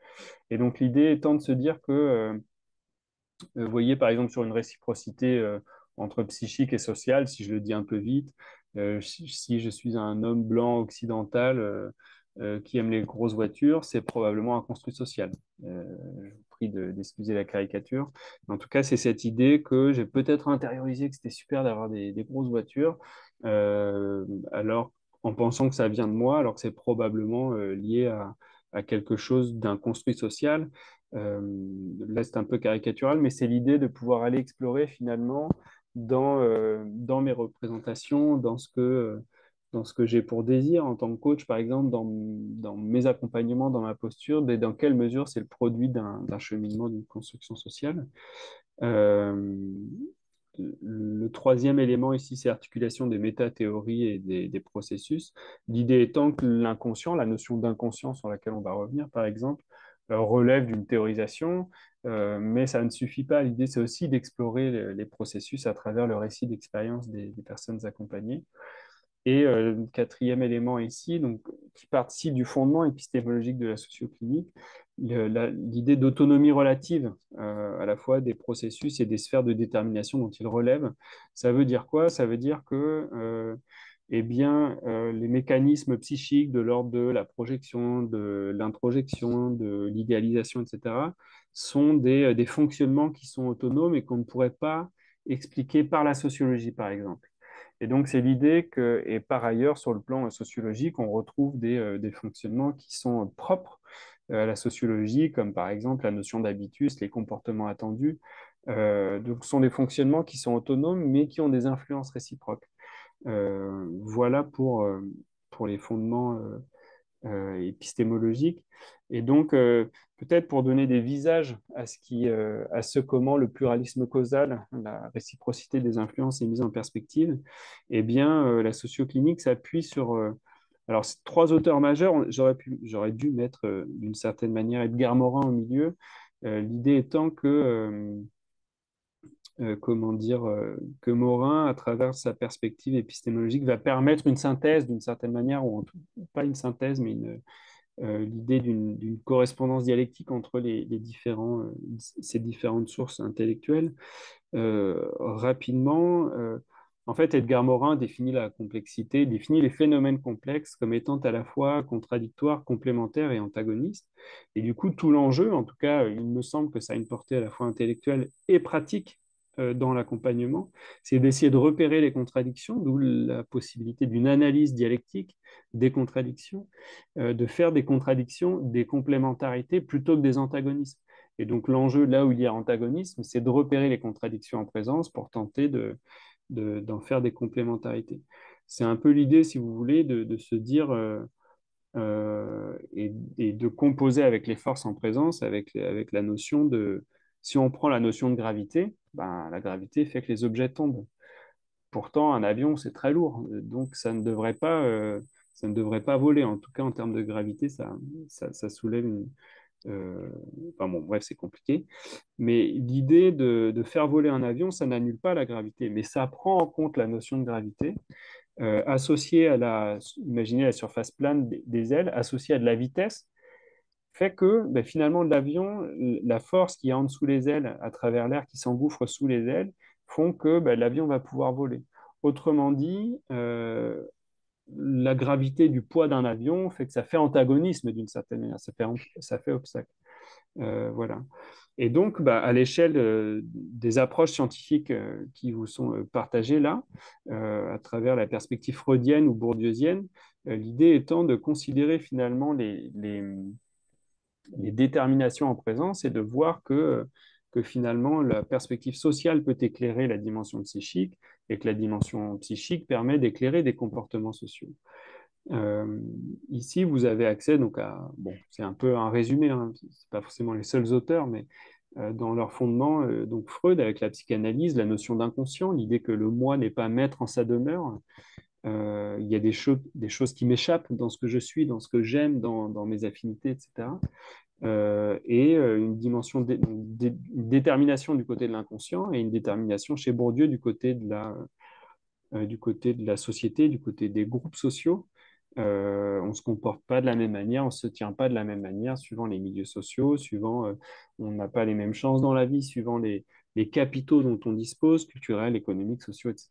Et donc, l'idée étant de se dire que vous voyez, par exemple, sur une réciprocité entre psychique et social, si je le dis un peu vite, si je suis un homme blanc occidental, qui aime les grosses voitures, c'est probablement un construit social. Je vous prie d'excuser la caricature. Mais en tout cas, c'est cette idée que j'ai peut-être intériorisé que c'était super d'avoir des grosses voitures, alors en pensant que ça vient de moi, alors que c'est probablement lié à quelque chose d'un construit social. Euh, Là, c'est un peu caricatural, mais c'est l'idée de pouvoir aller explorer finalement dans mes représentations, dans ce que j'ai pour désir en tant que coach, par exemple, dans mes accompagnements, dans ma posture, dans quelle mesure c'est le produit d'un cheminement, d'une construction sociale. Euh, le troisième élément ici, c'est l'articulation des métathéories et des processus. L'idée étant que l'inconscient, la notion d'inconscient sur laquelle on va revenir, par exemple, relève d'une théorisation, mais ça ne suffit pas. L'idée, c'est aussi d'explorer les processus à travers le récit d'expérience des personnes accompagnées. Et le quatrième élément ici, donc, qui participe du fondement épistémologique de la socioclinie, l'idée d'autonomie relative à la fois des processus et des sphères de détermination dont ils relèvent. Ça veut dire quoi? Ça veut dire que eh bien, les mécanismes psychiques de l'ordre de la projection, de l'introjection, de l'idéalisation, etc., sont des fonctionnements qui sont autonomes et qu'on ne pourrait pas expliquer par la sociologie, par exemple. Et donc, c'est l'idée que, et par ailleurs, sur le plan sociologique, on retrouve des fonctionnements qui sont propres à la sociologie, comme par exemple la notion d'habitus, les comportements attendus. Donc, ce sont des fonctionnements qui sont autonomes, mais qui ont des influences réciproques. Voilà pour les fondements épistémologique. Et donc, peut-être pour donner des visages à ce comment le pluralisme causal, la réciprocité des influences est mise en perspective, eh bien, la socioclinique s'appuie sur alors, c'est trois auteurs majeurs. J'aurais dû mettre d'une certaine manière Edgar Morin au milieu. L'idée étant comment dire, que Morin, à travers sa perspective épistémologique, va permettre une synthèse d'une certaine manière, ou pas une synthèse, mais l'idée d'une correspondance dialectique entre ces différentes sources intellectuelles. Rapidement, en fait, Edgar Morin définit la complexité, définit les phénomènes complexes comme étant à la fois contradictoires, complémentaires et antagonistes. Et du coup, tout l'enjeu, en tout cas, il me semble que ça a une portée à la fois intellectuelle et pratique dans l'accompagnement, c'est d'essayer de repérer les contradictions, d'où la possibilité d'une analyse dialectique des contradictions, de faire des contradictions des complémentarités plutôt que des antagonismes. Et donc l'enjeu, là où il y a antagonisme, c'est de repérer les contradictions en présence pour tenter d'en faire des complémentarités. C'est un peu l'idée, si vous voulez, de se dire et de composer avec les forces en présence, avec la notion de... Si on prend la notion de gravité, ben, la gravité fait que les objets tombent. Pourtant, un avion, c'est très lourd, donc ça ne devrait pas voler. En tout cas, en termes de gravité, ça soulève une, euh, enfin bon, bref, c'est compliqué. Mais l'idée de faire voler un avion, ça n'annule pas la gravité, mais ça prend en compte la notion de gravité, associée à imaginez la surface plane des ailes, associée à de la vitesse, fait que ben, finalement l'avion, la force qui est en dessous les ailes, à travers l'air qui s'engouffre sous les ailes, font que ben, l'avion va pouvoir voler. Autrement dit, la gravité du poids d'un avion fait que ça fait antagonisme d'une certaine manière, ça fait obstacle. Voilà. Et donc, bah, à l'échelle des approches scientifiques qui vous sont partagées là, à travers la perspective freudienne ou bourdieusienne, l'idée étant de considérer finalement les déterminations en présence et de voir que finalement la perspective sociale peut éclairer la dimension psychique et que la dimension psychique permet d'éclairer des comportements sociaux. Euh, Ici, vous avez accès donc à, bon, c'est un peu un résumé, hein, c'est pas forcément les seuls auteurs, mais dans leur fondement, donc Freud avec la psychanalyse, la notion d'inconscient, l'idée que le moi n'est pas maître en sa demeure. Il y a des choses qui m'échappent dans ce que je suis, dans ce que j'aime, dans mes affinités, etc. Une dimension, une détermination du côté de l'inconscient et une détermination chez Bourdieu du côté de la société, du côté des groupes sociaux. On ne se comporte pas de la même manière, on ne se tient pas de la même manière suivant les milieux sociaux, on n'a pas les mêmes chances dans la vie, suivant les capitaux dont on dispose, culturels, économiques, sociaux, etc.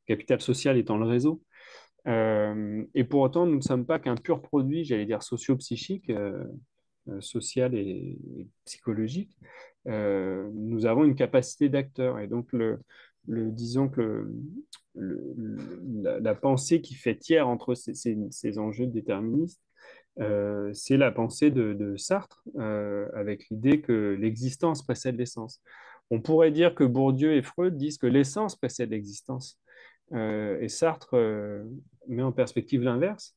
Le capital social étant le réseau. Et pour autant, nous ne sommes pas qu'un pur produit, j'allais dire, socio-psychique, social et psychologique. Nous avons une capacité d'acteur. Et donc, disons que la pensée qui fait tiers entre ces enjeux déterministes, c'est la pensée de Sartre, avec l'idée que l'existence précède l'essence. On pourrait dire que Bourdieu et Freud disent que l'essence précède l'existence. Et Sartre met en perspective l'inverse.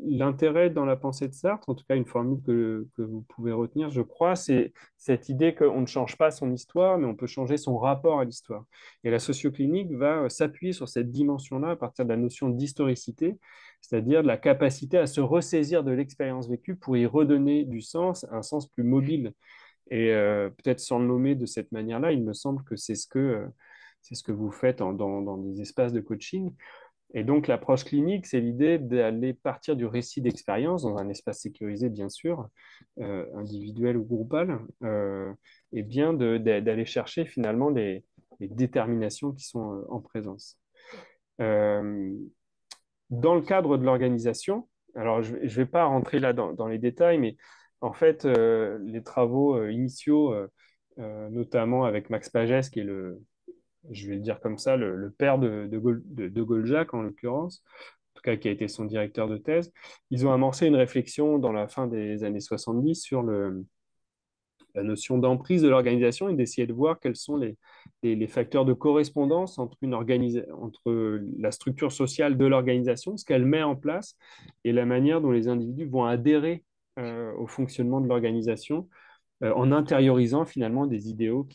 L'intérêt dans la pensée de Sartre, en tout cas une formule que vous pouvez retenir, je crois, c'est cette idée qu'on ne change pas son histoire, mais on peut changer son rapport à l'histoire. Et la socioclinique va s'appuyer sur cette dimension-là à partir de la notion d'historicité, c'est-à-dire de la capacité à se ressaisir de l'expérience vécue pour y redonner du sens, un sens plus mobile. Et peut-être sans le nommer de cette manière-là, il me semble que c'est ce que vous faites dans des espaces de coaching. Et donc, l'approche clinique, c'est l'idée d'aller partir du récit d'expérience dans un espace sécurisé, bien sûr, individuel ou groupal, et bien d'aller chercher finalement les déterminations qui sont en présence. Euh, Dans le cadre de l'organisation, alors je ne vais pas rentrer là dans les détails, mais en fait, les travaux initiaux, notamment avec Max Pagès, qui est je vais le dire comme ça, le père de Gaulle-Jacques en l'occurrence, en tout cas qui a été son directeur de thèse, ils ont amorcé une réflexion dans la fin des années 70 sur la notion d'emprise de l'organisation et d'essayer de voir quels sont les facteurs de correspondance entre la structure sociale de l'organisation, ce qu'elle met en place, et la manière dont les individus vont adhérer au fonctionnement de l'organisation en intériorisant finalement des idéaux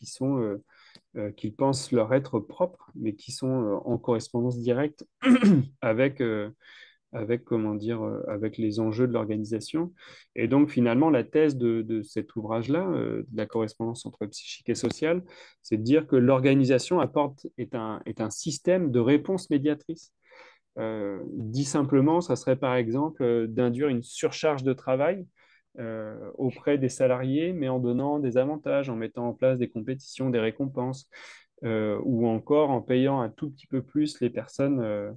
qu'ils pensent leur être propres, mais qui sont en correspondance directe avec, comment dire, avec les enjeux de l'organisation. Et donc, finalement, la thèse de cet ouvrage-là, de la correspondance entre psychique et sociale, c'est de dire que l'organisation est un système de réponse médiatrice. Dit simplement, ça serait par exemple d'induire une surcharge de travail auprès des salariés, mais en donnant des avantages, en mettant en place des compétitions, des récompenses, ou encore en payant un tout petit peu plus les personnes,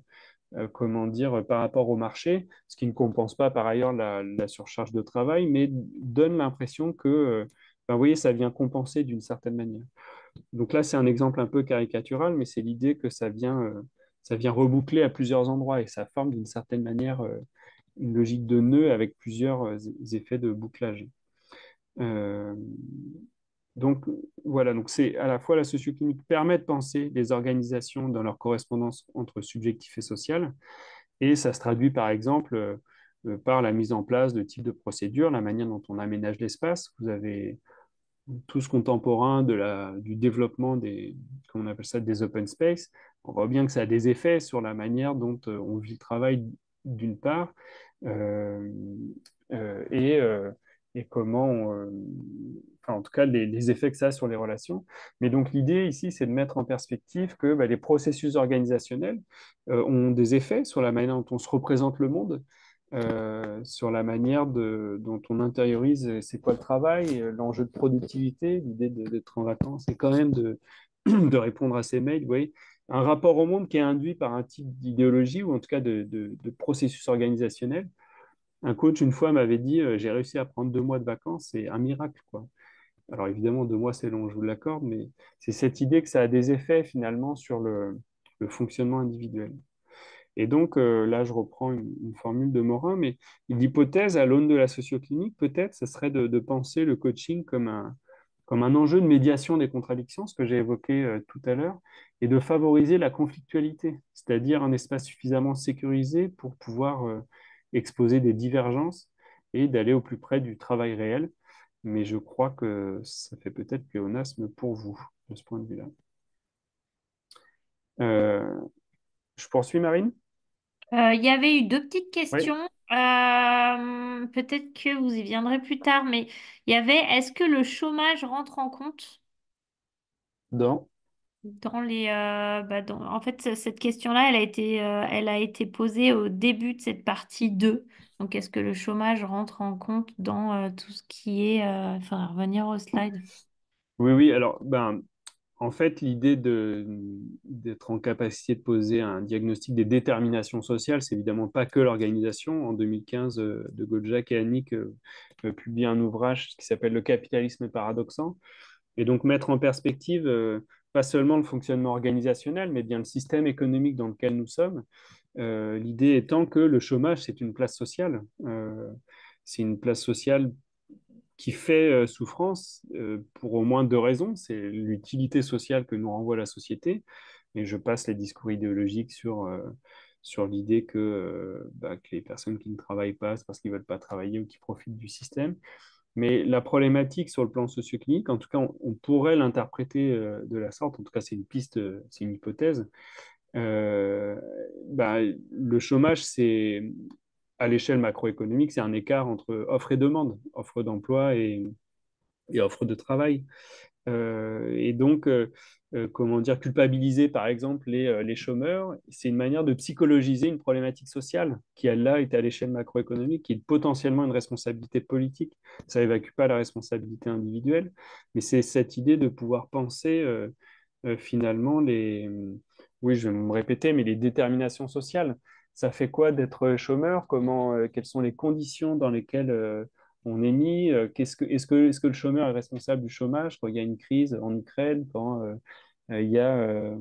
comment dire, par rapport au marché, ce qui ne compense pas par ailleurs la surcharge de travail, mais donne l'impression que, ben, vous voyez, ça vient compenser d'une certaine manière. Donc là, c'est un exemple un peu caricatural, mais c'est l'idée que ça vient reboucler à plusieurs endroits et ça forme d'une certaine manière une logique de nœud avec plusieurs effets de bouclage. Euh, donc voilà, donc c'est à la fois la sociochimique permet de penser les organisations dans leur correspondance entre subjectif et social, et ça se traduit par exemple par la mise en place de types de procédures, la manière dont on aménage l'espace. Vous avez tout ce contemporain du développement comment on appelle ça, des open space. On voit bien que ça a des effets sur la manière dont on vit le travail d'une part, euh, euh, et, euh, et comment, enfin, en tout cas, les effets que ça a sur les relations. Mais donc l'idée ici, c'est de mettre en perspective que bah, les processus organisationnels ont des effets sur la manière dont on se représente le monde, sur la manière dont on intériorise c'est quoi le travail, l'enjeu de productivité, l'idée d'être en vacances et quand même de répondre à ses mails. Vous voyez, un rapport au monde qui est induit par un type d'idéologie ou en tout cas de processus organisationnel. Un coach, une fois, m'avait dit j'ai réussi à prendre 2 mois de vacances, c'est un miracle, quoi. Alors évidemment, 2 mois, c'est long, je vous l'accorde, mais c'est cette idée que ça a des effets finalement sur le fonctionnement individuel. Et donc là, je reprends une formule de Morin, mais l'hypothèse à l'aune de la socioclinique, peut-être, ce serait de penser le coaching comme un enjeu de médiation des contradictions, ce que j'ai évoqué tout à l'heure, et de favoriser la conflictualité, c'est-à-dire un espace suffisamment sécurisé pour pouvoir exposer des divergences et d'aller au plus près du travail réel. Mais je crois que ça fait peut-être pléonasme pour vous, de ce point de vue-là. Euh, je poursuis, Marine? Il y avait eu deux petites Oui. questions. Peut-être que vous y viendrez plus tard, mais il y avait, est-ce que le chômage rentre en compte Dans. dans en fait, cette question-là, elle a été posée au début de cette partie 2. Donc, est-ce que le chômage rentre en compte dans tout ce qui est... Il faudra revenir au slide. Oui, oui, alors, ben, En fait, l'idée d'être en capacité de poser un diagnostic des déterminations sociales, c'est évidemment pas que l'organisation. En 2015, De Goldjak et Annick publient un ouvrage qui s'appelle Le capitalisme paradoxant, et donc mettre en perspective pas seulement le fonctionnement organisationnel, mais bien le système économique dans lequel nous sommes. L'idée étant que le chômage, c'est une place sociale. C'est une place sociale qui fait souffrance pour au moins deux raisons. C'est l'utilité sociale que nous renvoie la société. Et je passe les discours idéologiques sur l'idée que les personnes qui ne travaillent pas, c'est parce qu'ils ne veulent pas travailler ou qui profitent du système. Mais la problématique sur le plan socio-clinique, en tout cas, on pourrait l'interpréter de la sorte, en tout cas, c'est une piste, c'est une hypothèse. Euh, le chômage, c'est à l'échelle macroéconomique, c'est un écart entre offre et demande, offre d'emploi et offre de travail. Et donc, comment dire, culpabiliser par exemple les chômeurs, c'est une manière de psychologiser une problématique sociale qui, elle, là, est à l'échelle macroéconomique, qui est potentiellement une responsabilité politique. Ça évacue pas la responsabilité individuelle, mais c'est cette idée de pouvoir penser finalement oui, je vais me répéter, mais les déterminations sociales. Ça fait quoi d'être chômeur? Quelles sont les conditions dans lesquelles on est mis? Est-ce que le chômeur est responsable du chômage quand il y a une crise en Ukraine, quand il y a,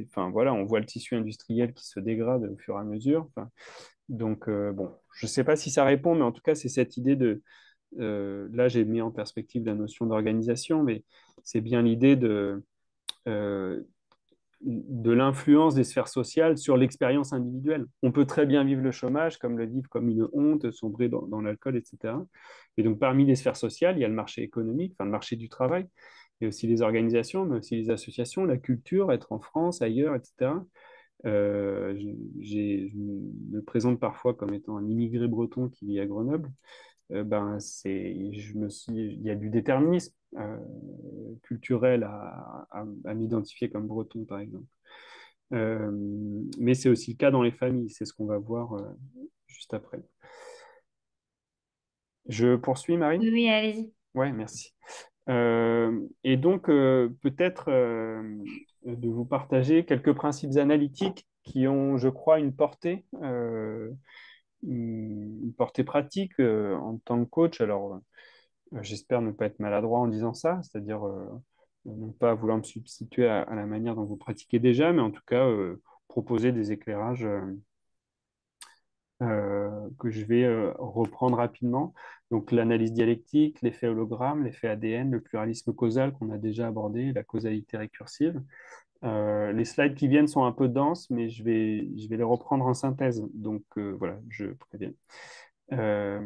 enfin voilà, on voit le tissu industriel qui se dégrade au fur et à mesure. Enfin, donc bon, je ne sais pas si ça répond, mais en tout cas, c'est cette idée là, j'ai mis en perspective la notion d'organisation, mais c'est bien l'idée euh, de l'influence des sphères sociales sur l'expérience individuelle. On peut très bien vivre le chômage, comme le vivre comme une honte, sombrer dans l'alcool, etc. Et donc, parmi les sphères sociales, il y a le marché économique, enfin le marché du travail, il y a aussi les organisations, mais aussi les associations, la culture, être en France, ailleurs, etc. Je me présente parfois comme étant un immigré breton qui vit à Grenoble. Il y a du déterminisme culturel à m'identifier comme breton, par exemple. Euh, mais c'est aussi le cas dans les familles, c'est ce qu'on va voir juste après. Je poursuis, Marine? Oui, oui, allez-y. Ouais, merci. Et donc, peut-être de vous partager quelques principes analytiques qui ont, je crois, une portée pratique en tant que coach. Alors, j'espère ne pas être maladroit en disant ça, c'est-à-dire ne pas vouloir me substituer à la manière dont vous pratiquez déjà, mais en tout cas proposer des éclairages que je vais reprendre rapidement. Donc l'analyse dialectique, l'effet hologramme, l'effet ADN, le pluralisme causal qu'on a déjà abordé, la causalité récursive. Les slides qui viennent sont un peu denses, mais je vais les reprendre en synthèse. Donc voilà, je préviens. Euh,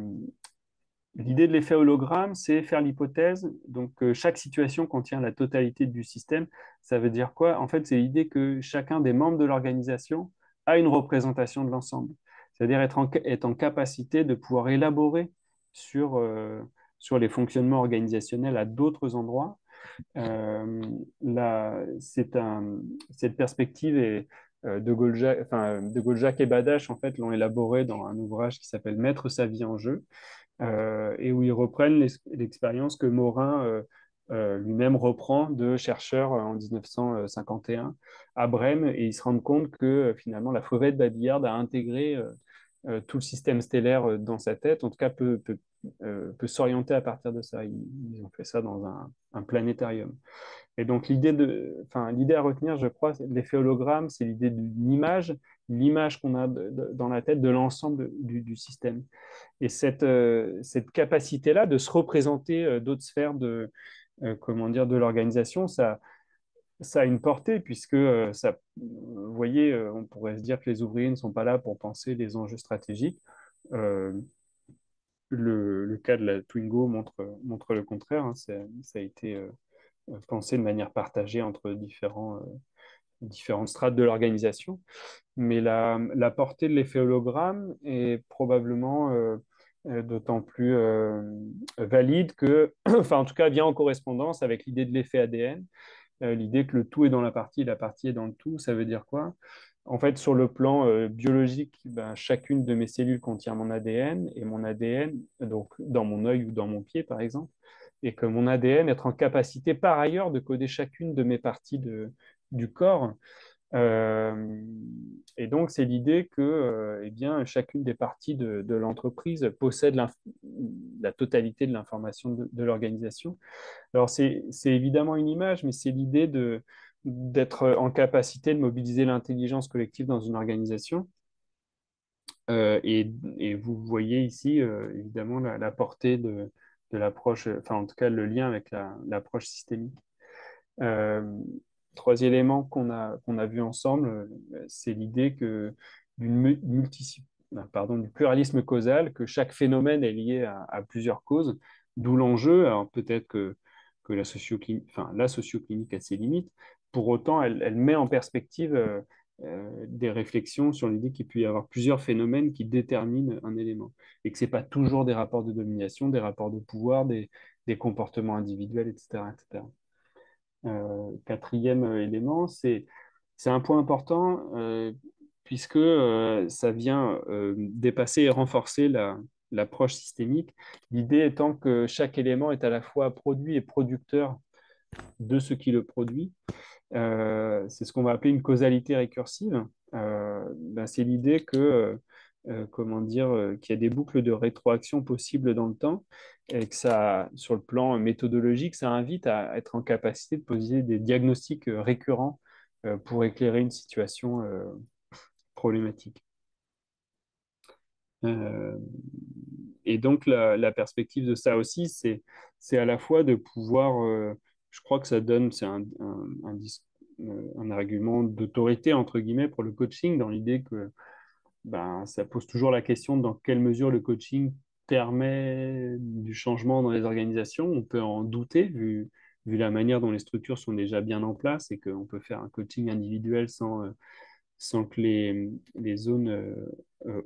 L'idée de l'effet hologramme, c'est faire l'hypothèse. Donc, chaque situation contient la totalité du système. Ça veut dire quoi? En fait, c'est l'idée que chacun des membres de l'organisation a une représentation de l'ensemble. C'est-à-dire être en capacité de pouvoir élaborer sur, euh, sur les fonctionnements organisationnels à d'autres endroits. Là, cette perspective de Goldjak et Badache, en fait, l'ont élaborée dans un ouvrage qui s'appelle Mettre sa vie en jeu et où ils reprennent l'expérience que Morin lui-même reprend de chercheurs en 1951 à Brême, et ils se rendent compte que finalement la fauvette Babillard a intégré tout le système stellaire dans sa tête, en tout cas peut s'orienter à partir de ça. Ils ont fait ça dans un planétarium. Et donc l'idée à retenir, je crois, l'effet hologramme, c'est l'idée d'une image, l'image qu'on a dans la tête de l'ensemble du système. Et cette capacité-là de se représenter d'autres sphères comment dire, de l'organisation, ça a une portée, puisque vous voyez, on pourrait se dire que les ouvriers ne sont pas là pour penser les enjeux stratégiques. Euh, le cas de la Twingo montre le contraire, hein. Ça a été pensé de manière partagée entre différentes strates de l'organisation. Mais la portée de l'effet hologramme est probablement d'autant plus valide que, enfin en tout cas, vient en correspondance avec l'idée de l'effet ADN, l'idée que le tout est dans la partie est dans le tout. Ça veut dire quoi? En fait, sur le plan biologique, ben, chacune de mes cellules contient mon ADN, et mon ADN, donc dans mon œil ou dans mon pied par exemple, et que mon ADN, être en capacité par ailleurs de coder chacune de mes parties du corps. Euh, et donc, c'est l'idée que eh bien, chacune des parties de l'entreprise possède la totalité de l'information de l'organisation. Alors, c'est évidemment une image, mais c'est l'idée d'être en capacité de mobiliser l'intelligence collective dans une organisation. Et vous voyez ici, évidemment, la portée de l'approche, enfin, en tout cas, le lien avec l'approche systémique. Euh, Troisième élément qu'on a vu ensemble, c'est l'idée du pluralisme causal, que chaque phénomène est lié à plusieurs causes, d'où l'enjeu. Alors peut-être que la socioclinique a ses limites. Pour autant, elle met en perspective des réflexions sur l'idée qu'il peut y avoir plusieurs phénomènes qui déterminent un élément, et que ce n'est pas toujours des rapports de domination, des rapports de pouvoir, des comportements individuels, etc., etc. Quatrième élément, c'est un point important puisque ça vient dépasser et renforcer l'approche systémique. L'idée étant que chaque élément est à la fois produit et producteur de ce qui le produit. C'est ce qu'on va appeler une causalité récursive. C'est l'idée que, comment dire, qu'il y a des boucles de rétroaction possibles dans le temps et que ça, sur le plan méthodologique, ça invite à être en capacité de poser des diagnostics récurrents pour éclairer une situation problématique. Euh, et donc, la perspective de ça aussi, c'est à la fois de pouvoir, je crois que ça donne, c'est un argument d'autorité, entre guillemets, pour le coaching, dans l'idée que ça pose toujours la question de dans quelle mesure le coaching permet du changement dans les organisations. On peut en douter, vu la manière dont les structures sont déjà bien en place et qu'on peut faire un coaching individuel sans que les zones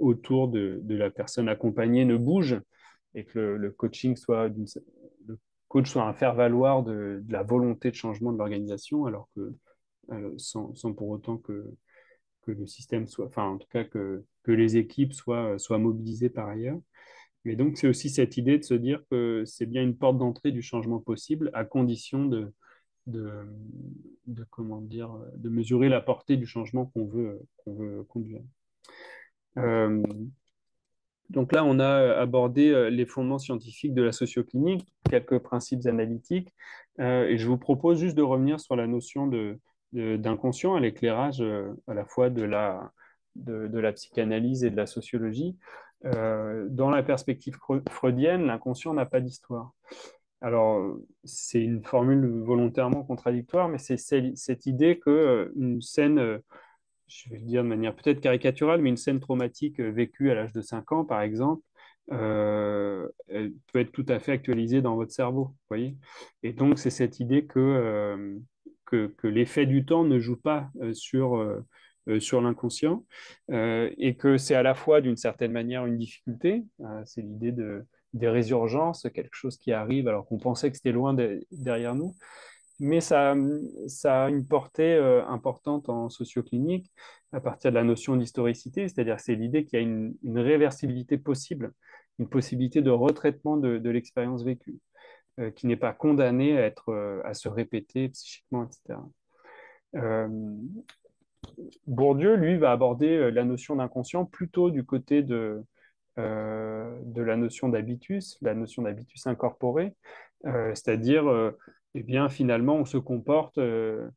autour de la personne accompagnée ne bougent et que le coaching le coach soit un faire-valoir de la volonté de changement de l'organisation, alors que sans pour autant que le système soit, enfin en tout cas que les équipes soient mobilisées par ailleurs. Mais donc c'est aussi cette idée de se dire que c'est bien une porte d'entrée du changement possible à condition de, comment dire, de mesurer la portée du changement qu'on veut conduire. Euh, donc là, on a abordé les fondements scientifiques de la socioclinique, quelques principes analytiques, et je vous propose juste de revenir sur la notion d'inconscient à l'éclairage à la fois de la psychanalyse et de la sociologie. Dans la perspective freudienne, l'inconscient n'a pas d'histoire. Alors, c'est une formule volontairement contradictoire, mais c'est cette idée qu'une scène, je vais le dire de manière peut-être caricaturale, mais une scène traumatique vécue à l'âge de 5 ans, par exemple, elle peut être tout à fait actualisée dans votre cerveau, vous voyez. Et donc, c'est cette idée que l'effet du temps ne joue pas sur l'inconscient et que c'est à la fois, d'une certaine manière, une difficulté. C'est l'idée des résurgences, quelque chose qui arrive alors qu'on pensait que c'était loin derrière nous. Mais ça a une portée importante en socioclinique à partir de la notion d'historicité, c'est-à-dire que c'est l'idée qu'il y a une réversibilité possible, une possibilité de retraitement de l'expérience vécue, qui n'est pas condamnée à se répéter psychiquement, etc. Euh, Bourdieu, lui, va aborder la notion d'inconscient plutôt du côté de la notion d'habitus, la notion d'habitus incorporé, c'est-à-dire, eh bien, finalement, on se comporte de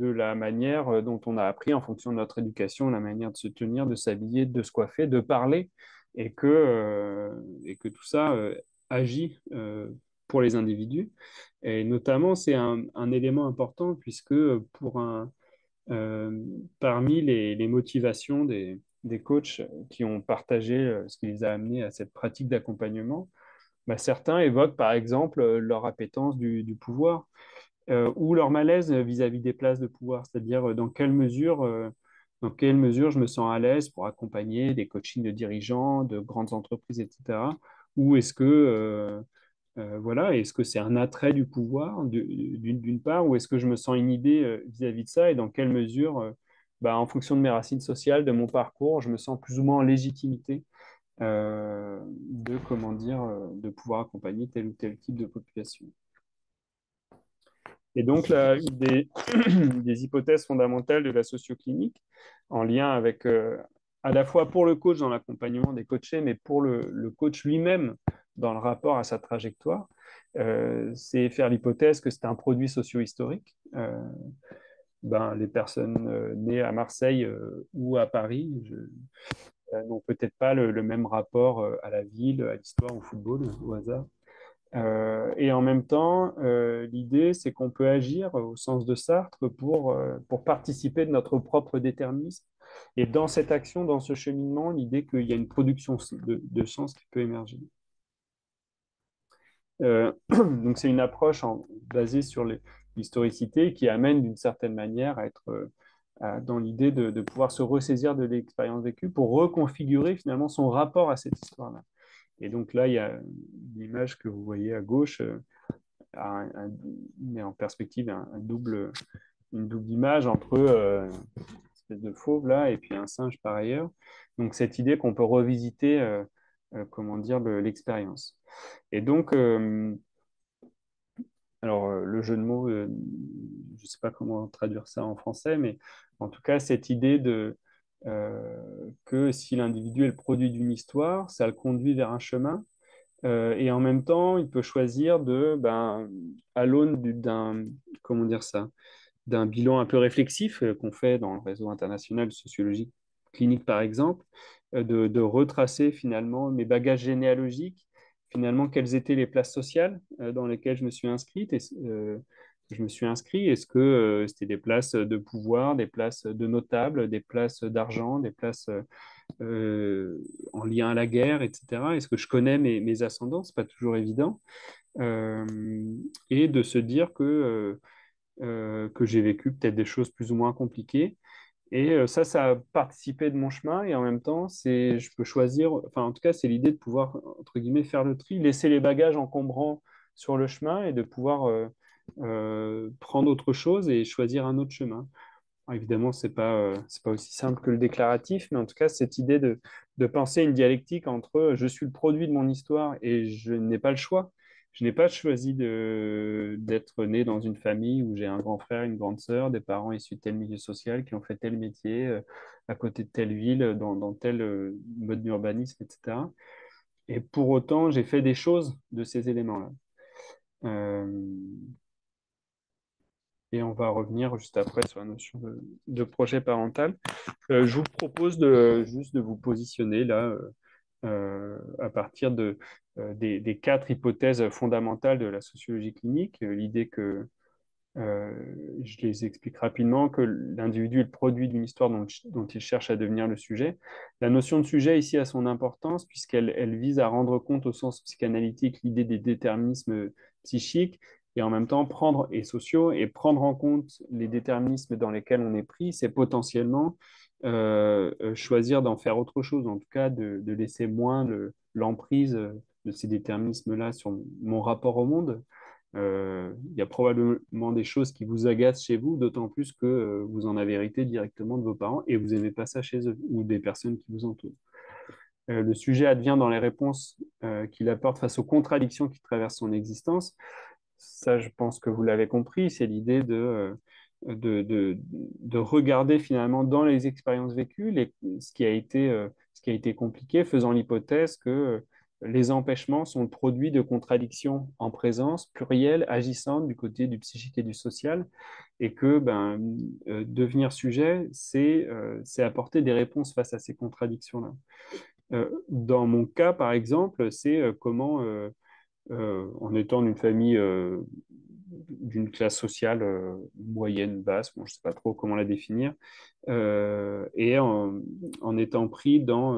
la manière dont on a appris en fonction de notre éducation, la manière de se tenir, de s'habiller, de se coiffer, de parler, et que tout ça agit pour les individus. Et notamment, c'est un élément important puisque euh, parmi les motivations des coachs qui ont partagé ce qui les a amenés à cette pratique d'accompagnement, certains évoquent par exemple leur appétence du pouvoir ou leur malaise vis-à-vis des places de pouvoir, c'est-à-dire dans quelle mesure je me sens à l'aise pour accompagner des coachings de dirigeants, de grandes entreprises, etc. Ou est-ce que c'est un attrait du pouvoir d'une part, ou est-ce que je me sens inhibé vis-à-vis de ça, et dans quelle mesure, en fonction de mes racines sociales, de mon parcours, je me sens plus ou moins en légitimité comment dire, de pouvoir accompagner tel ou tel type de population. Et donc, là, une des hypothèses fondamentales de la socioclinique, en lien avec, à la fois pour le coach dans l'accompagnement des coachés, mais pour le coach lui-même dans le rapport à sa trajectoire, c'est faire l'hypothèse que c'est un produit socio-historique. Les personnes nées à Marseille ou à Paris n'ont peut-être pas le même rapport à la ville, à l'histoire, au football, au hasard. Et en même temps, l'idée, c'est qu'on peut agir au sens de Sartre pour participer de notre propre déterminisme. Et dans cette action, dans ce cheminement, l'idée qu'il y a une production de sens qui peut émerger. Donc c'est une approche basée sur l'historicité qui amène d'une certaine manière à être dans l'idée de pouvoir se ressaisir de l'expérience vécue pour reconfigurer finalement son rapport à cette histoire-là. Et donc là, il y a l'image que vous voyez à gauche, met en perspective une double image entre une espèce de fauve là et puis un singe par ailleurs. Donc cette idée qu'on peut revisiter, comment dire, l'expérience. Et donc, le jeu de mots, je ne sais pas comment traduire ça en français, mais en tout cas, cette idée que si l'individu est le produit d'une histoire, ça le conduit vers un chemin. Et en même temps, il peut choisir à l'aune comment dire ça, d'un bilan un peu réflexif qu'on fait dans le réseau international de sociologie clinique, par exemple, de retracer finalement mes bagages généalogiques, finalement quelles étaient les places sociales dans lesquelles je me suis inscrite. Je me suis inscrit. Est-ce que c'était des places de pouvoir, des places de notables, des places d'argent, des places en lien à la guerre, etc. Est-ce que je connais mes ascendants? C'est pas toujours évident. Euh, et de se dire que j'ai vécu peut-être des choses plus ou moins compliquées. Et ça a participé de mon chemin. Et en même temps, je peux choisir, enfin, en tout cas, c'est l'idée de pouvoir, entre guillemets, faire le tri, laisser les bagages encombrants sur le chemin et de pouvoir prendre autre chose et choisir un autre chemin. Alors, évidemment, c'est pas aussi simple que le déclaratif, mais en tout cas, cette idée de penser une dialectique entre je suis le produit de mon histoire et je n'ai pas le choix. Je n'ai pas choisi d'être né dans une famille où j'ai un grand frère, une grande sœur, des parents issus de tel milieu social qui ont fait tel métier à côté de telle ville, dans tel mode d'urbanisme, etc. Et pour autant, j'ai fait des choses de ces éléments-là. Euh, et on va revenir juste après sur la notion de projet parental. Je vous propose juste de vous positionner là à partir des quatre hypothèses fondamentales de la sociologie clinique. L'idée que, euh, je les explique rapidement, que l'individu est le produit d'une histoire dont il cherche à devenir le sujet. La notion de sujet ici a son importance puisqu'elle vise à rendre compte au sens psychanalytique l'idée des déterminismes psychiques et en même temps et sociaux, et prendre en compte les déterminismes dans lesquels on est pris, c'est potentiellement choisir d'en faire autre chose, en tout cas de laisser moins l'emprise de ces déterminismes-là sur mon rapport au monde. Il y a probablement des choses qui vous agacent chez vous, d'autant plus que vous en avez hérité directement de vos parents et vous n'aimez pas ça chez eux ou des personnes qui vous entourent. Le sujet advient dans les réponses qu'il apporte face aux contradictions qui traversent son existence. Ça, je pense que vous l'avez compris, c'est l'idée de regarder finalement dans les expériences vécues ce qui a été compliqué, faisant l'hypothèse que les empêchements sont le produit de contradictions en présence, plurielles, agissantes du côté du psychique et du social, et que devenir sujet, c'est apporter des réponses face à ces contradictions-là. Dans mon cas, par exemple, c'est comment en étant d'une famille d'une classe sociale moyenne, basse, bon, je ne sais pas trop comment la définir, et en étant pris dans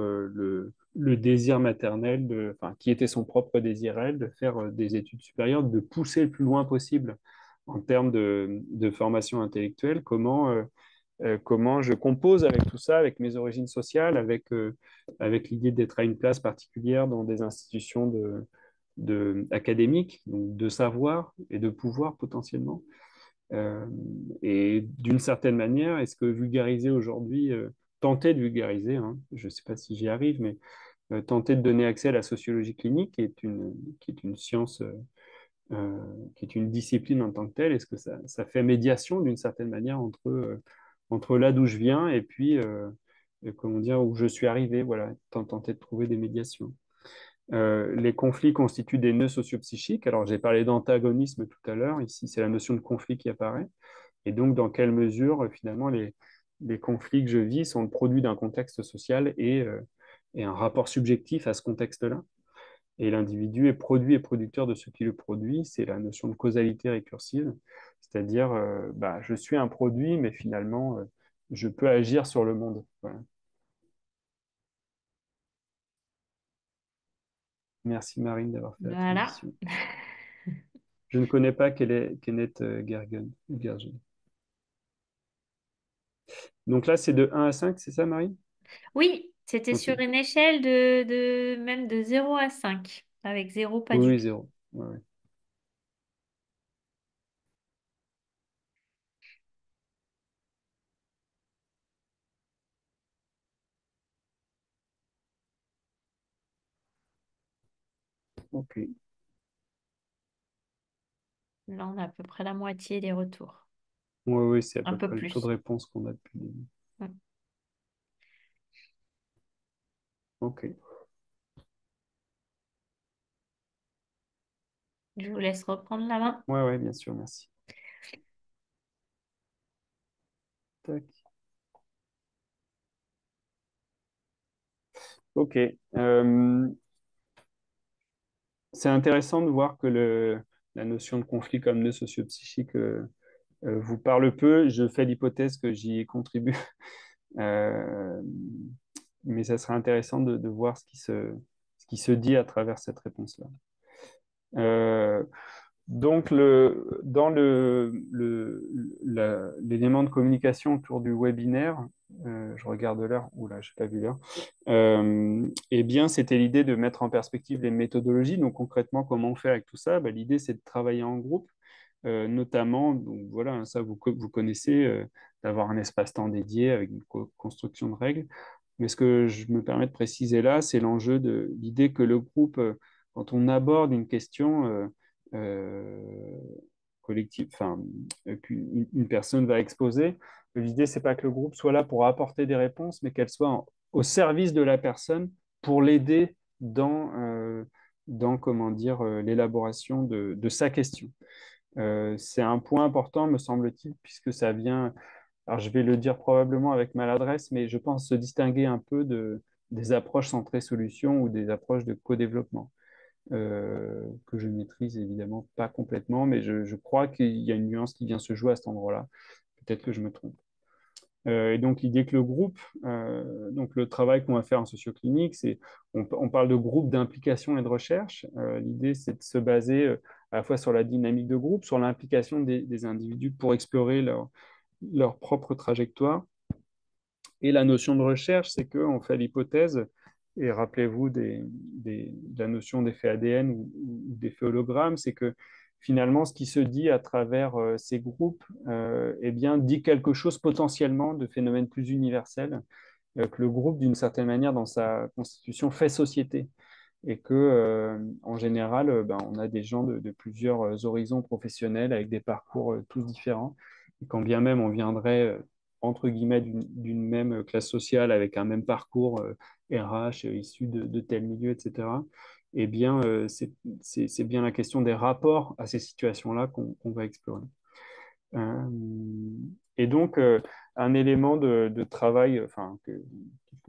le désir maternel, enfin, qui était son propre désir, elle, de faire des études supérieures, de pousser le plus loin possible en termes de formation intellectuelle, comment je compose avec tout ça, avec mes origines sociales, avec l'idée d'être à une place particulière dans des institutions académiques, donc de savoir et de pouvoir potentiellement. Euh, et d'une certaine manière, est-ce que vulgariser aujourd'hui, tenter de vulgariser, hein, je ne sais pas si j'y arrive, mais tenter de donner accès à la sociologie clinique, qui est une science, qui est une discipline en tant que telle. Est-ce que ça fait médiation d'une certaine manière entre là d'où je viens et puis, comment dire, où je suis arrivé, voilà, tenter de trouver des médiations. Les conflits constituent des nœuds sociopsychiques. Alors, j'ai parlé d'antagonisme tout à l'heure. Ici, c'est la notion de conflit qui apparaît. Et donc, dans quelle mesure, finalement, les conflits que je vis sont le produit d'un contexte social et un rapport subjectif à ce contexte-là. Et l'individu est produit et producteur de ce qui le produit. C'est la notion de causalité récursive. C'est-à-dire, bah, je suis un produit, mais finalement, je peux agir sur le monde. Voilà. Merci Marine d'avoir fait la Voilà. transition. Je ne connais pas Kenneth Gergen. Donc là, c'est de 1 à 5, c'est ça, Marine? Oui, c'était Ok. sur une échelle de même de 0 à 5, avec 0 pas Oui, du oui, tout. 0. Ouais, ouais. Ok. Là, on a à peu près la moitié des retours. Oui, oui, c'est à Un peu peu près le taux de plus. réponse qu'on a depuis le début. Mm. Ok. Je vous laisse reprendre la main. Ouais, ouais, bien sûr, merci. Tac. Ok. C'est intéressant de voir que la notion de conflit comme nœud sociopsychique vous parle peu. Je fais l'hypothèse que j'y contribue. Euh, mais ça serait intéressant de voir ce qui se dit à travers cette réponse-là. Euh, donc, dans l'élément de communication autour du webinaire, je regarde l'heure, oula, je n'ai pas vu l'heure, eh bien, c'était l'idée de mettre en perspective les méthodologies. Donc, concrètement, comment on fait avec tout ça? Ben, l'idée, c'est de travailler en groupe, notamment, donc voilà, ça vous connaissez, d'avoir un espace-temps dédié avec une construction de règles. Mais ce que je me permets de préciser là, c'est l'enjeu de l'idée que le groupe, quand on aborde une question euh, collective, enfin, qu'une personne va exposer, l'idée, c'est pas que le groupe soit là pour apporter des réponses, mais qu'elle soit au service de la personne pour l'aider dans comment dire, l'élaboration de sa question. C'est un point important, me semble-t-il, puisque ça vient, alors je vais le dire probablement avec maladresse, mais je pense se distinguer un peu des approches centrées solutions ou des approches de co-développement, que je maîtrise évidemment pas complètement, mais je crois qu'il y a une nuance qui vient se jouer à cet endroit-là. Peut-être que je me trompe. Et donc l'idée que le groupe, donc le travail qu'on va faire en socioclinique, on parle de groupe d'implication et de recherche. L'idée, c'est de se baser à la fois sur la dynamique de groupe, sur l'implication des individus pour explorer leur propre trajectoire. Et la notion de recherche, c'est qu'on fait l'hypothèse, et rappelez-vous de la notion d'effet ADN ou d'effet hologramme, c'est que finalement, ce qui se dit à travers ces groupes, eh bien, dit quelque chose potentiellement de phénomènes plus universels, que le groupe, d'une certaine manière, dans sa constitution, fait société. Et que, en général, ben, on a des gens de plusieurs horizons professionnels avec des parcours tous différents. Et quand bien même on viendrait, entre guillemets, d'une même classe sociale avec un même parcours RH issu de tel milieu, etc., eh bien, c'est bien la question des rapports à ces situations-là qu'on va explorer. Euh, et donc, un élément de travail enfin, qui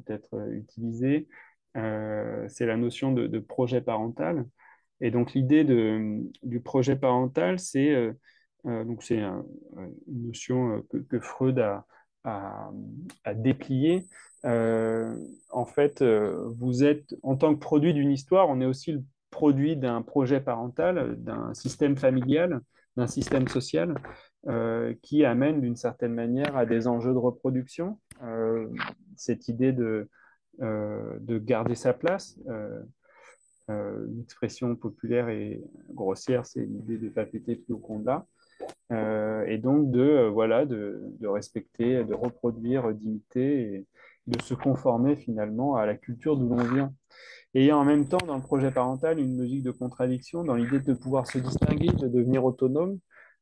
peut être utilisé, c'est la notion de projet parental. Et donc, l'idée du projet parental, c'est une notion que Freud a, a dépliée. En fait, vous êtes, en tant que produit d'une histoire, on est aussi le produit d'un projet parental, d'un système familial, d'un système social qui amène d'une certaine manière à des enjeux de reproduction. Cette idée de garder sa place, l'expression populaire et grossière, c'est l'idée de ne pas péter plus haut qu'on l'a. Et donc voilà, de respecter, de reproduire, d'imiter. de se conformer finalement à la culture d'où l'on vient. Et en même temps, dans le projet parental, une logique de contradiction, dans l'idée de pouvoir se distinguer, de devenir autonome,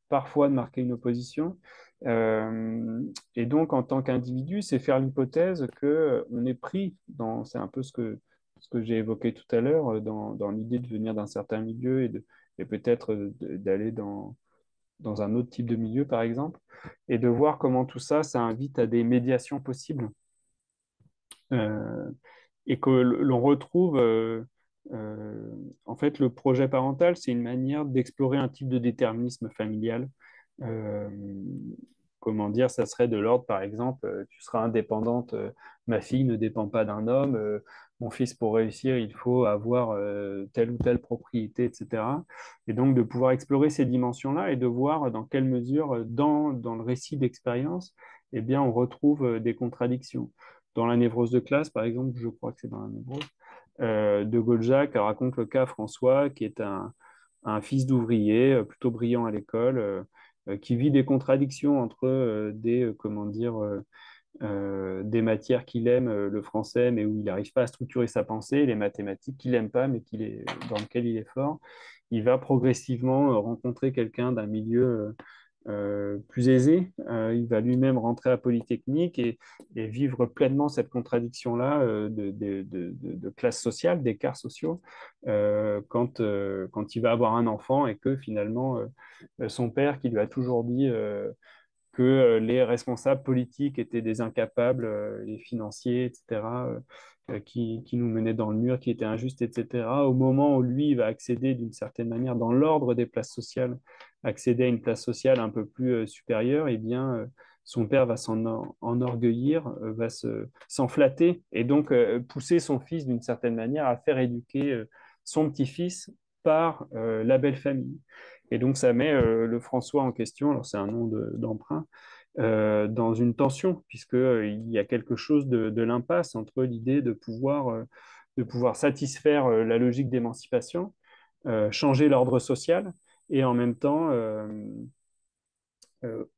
parfois de marquer une opposition. Euh, et donc, en tant qu'individu, c'est faire l'hypothèse qu'on est pris dans, c'est un peu ce que j'ai évoqué tout à l'heure, dans l'idée de venir d'un certain milieu et peut-être d'aller dans un autre type de milieu, par exemple, et de voir comment tout ça, ça invite à des médiations possibles. Euh, et que l'on retrouve, en fait, le projet parental, c'est une manière d'explorer un type de déterminisme familial. Euh, Comment dire, ça serait de l'ordre, par exemple, tu seras indépendante, ma fille ne dépend pas d'un homme, mon fils, pour réussir, il faut avoir telle ou telle propriété, etc. Et donc de pouvoir explorer ces dimensions-là et de voir dans quelle mesure, dans le récit d'expérience, eh bien, on retrouve des contradictions. Dans la névrose de classe, par exemple, je crois que c'est dans la névrose, de Gaulle-Jacques raconte le cas François, qui est un fils d'ouvrier, plutôt brillant à l'école, qui vit des contradictions entre comment dire, des matières qu'il aime, le français, mais où il n'arrive pas à structurer sa pensée, les mathématiques qu'il n'aime pas, mais dans lequel il est fort. Il va progressivement rencontrer quelqu'un d'un milieu plus aisé. Il va lui-même rentrer à Polytechnique et vivre pleinement cette contradiction-là de classe sociale, d'écarts sociaux, quand il va avoir un enfant et que finalement son père qui lui a toujours dit que les responsables politiques étaient des incapables, les financiers, etc., qui nous menaient dans le mur, qui étaient injustes, etc., au moment où lui va accéder d'une certaine manière dans l'ordre des places sociales, accéder à une place sociale un peu plus supérieure, eh bien, son père va enorgueillir, va s'en flatter, et donc pousser son fils d'une certaine manière à faire éduquer son petit-fils par la belle famille. Et donc, ça met le François en question, alors c'est un nom d'emprunt, dans une tension, puisqu'il y a quelque chose de l'impasse entre l'idée de pouvoir satisfaire la logique d'émancipation, changer l'ordre social, et en même temps,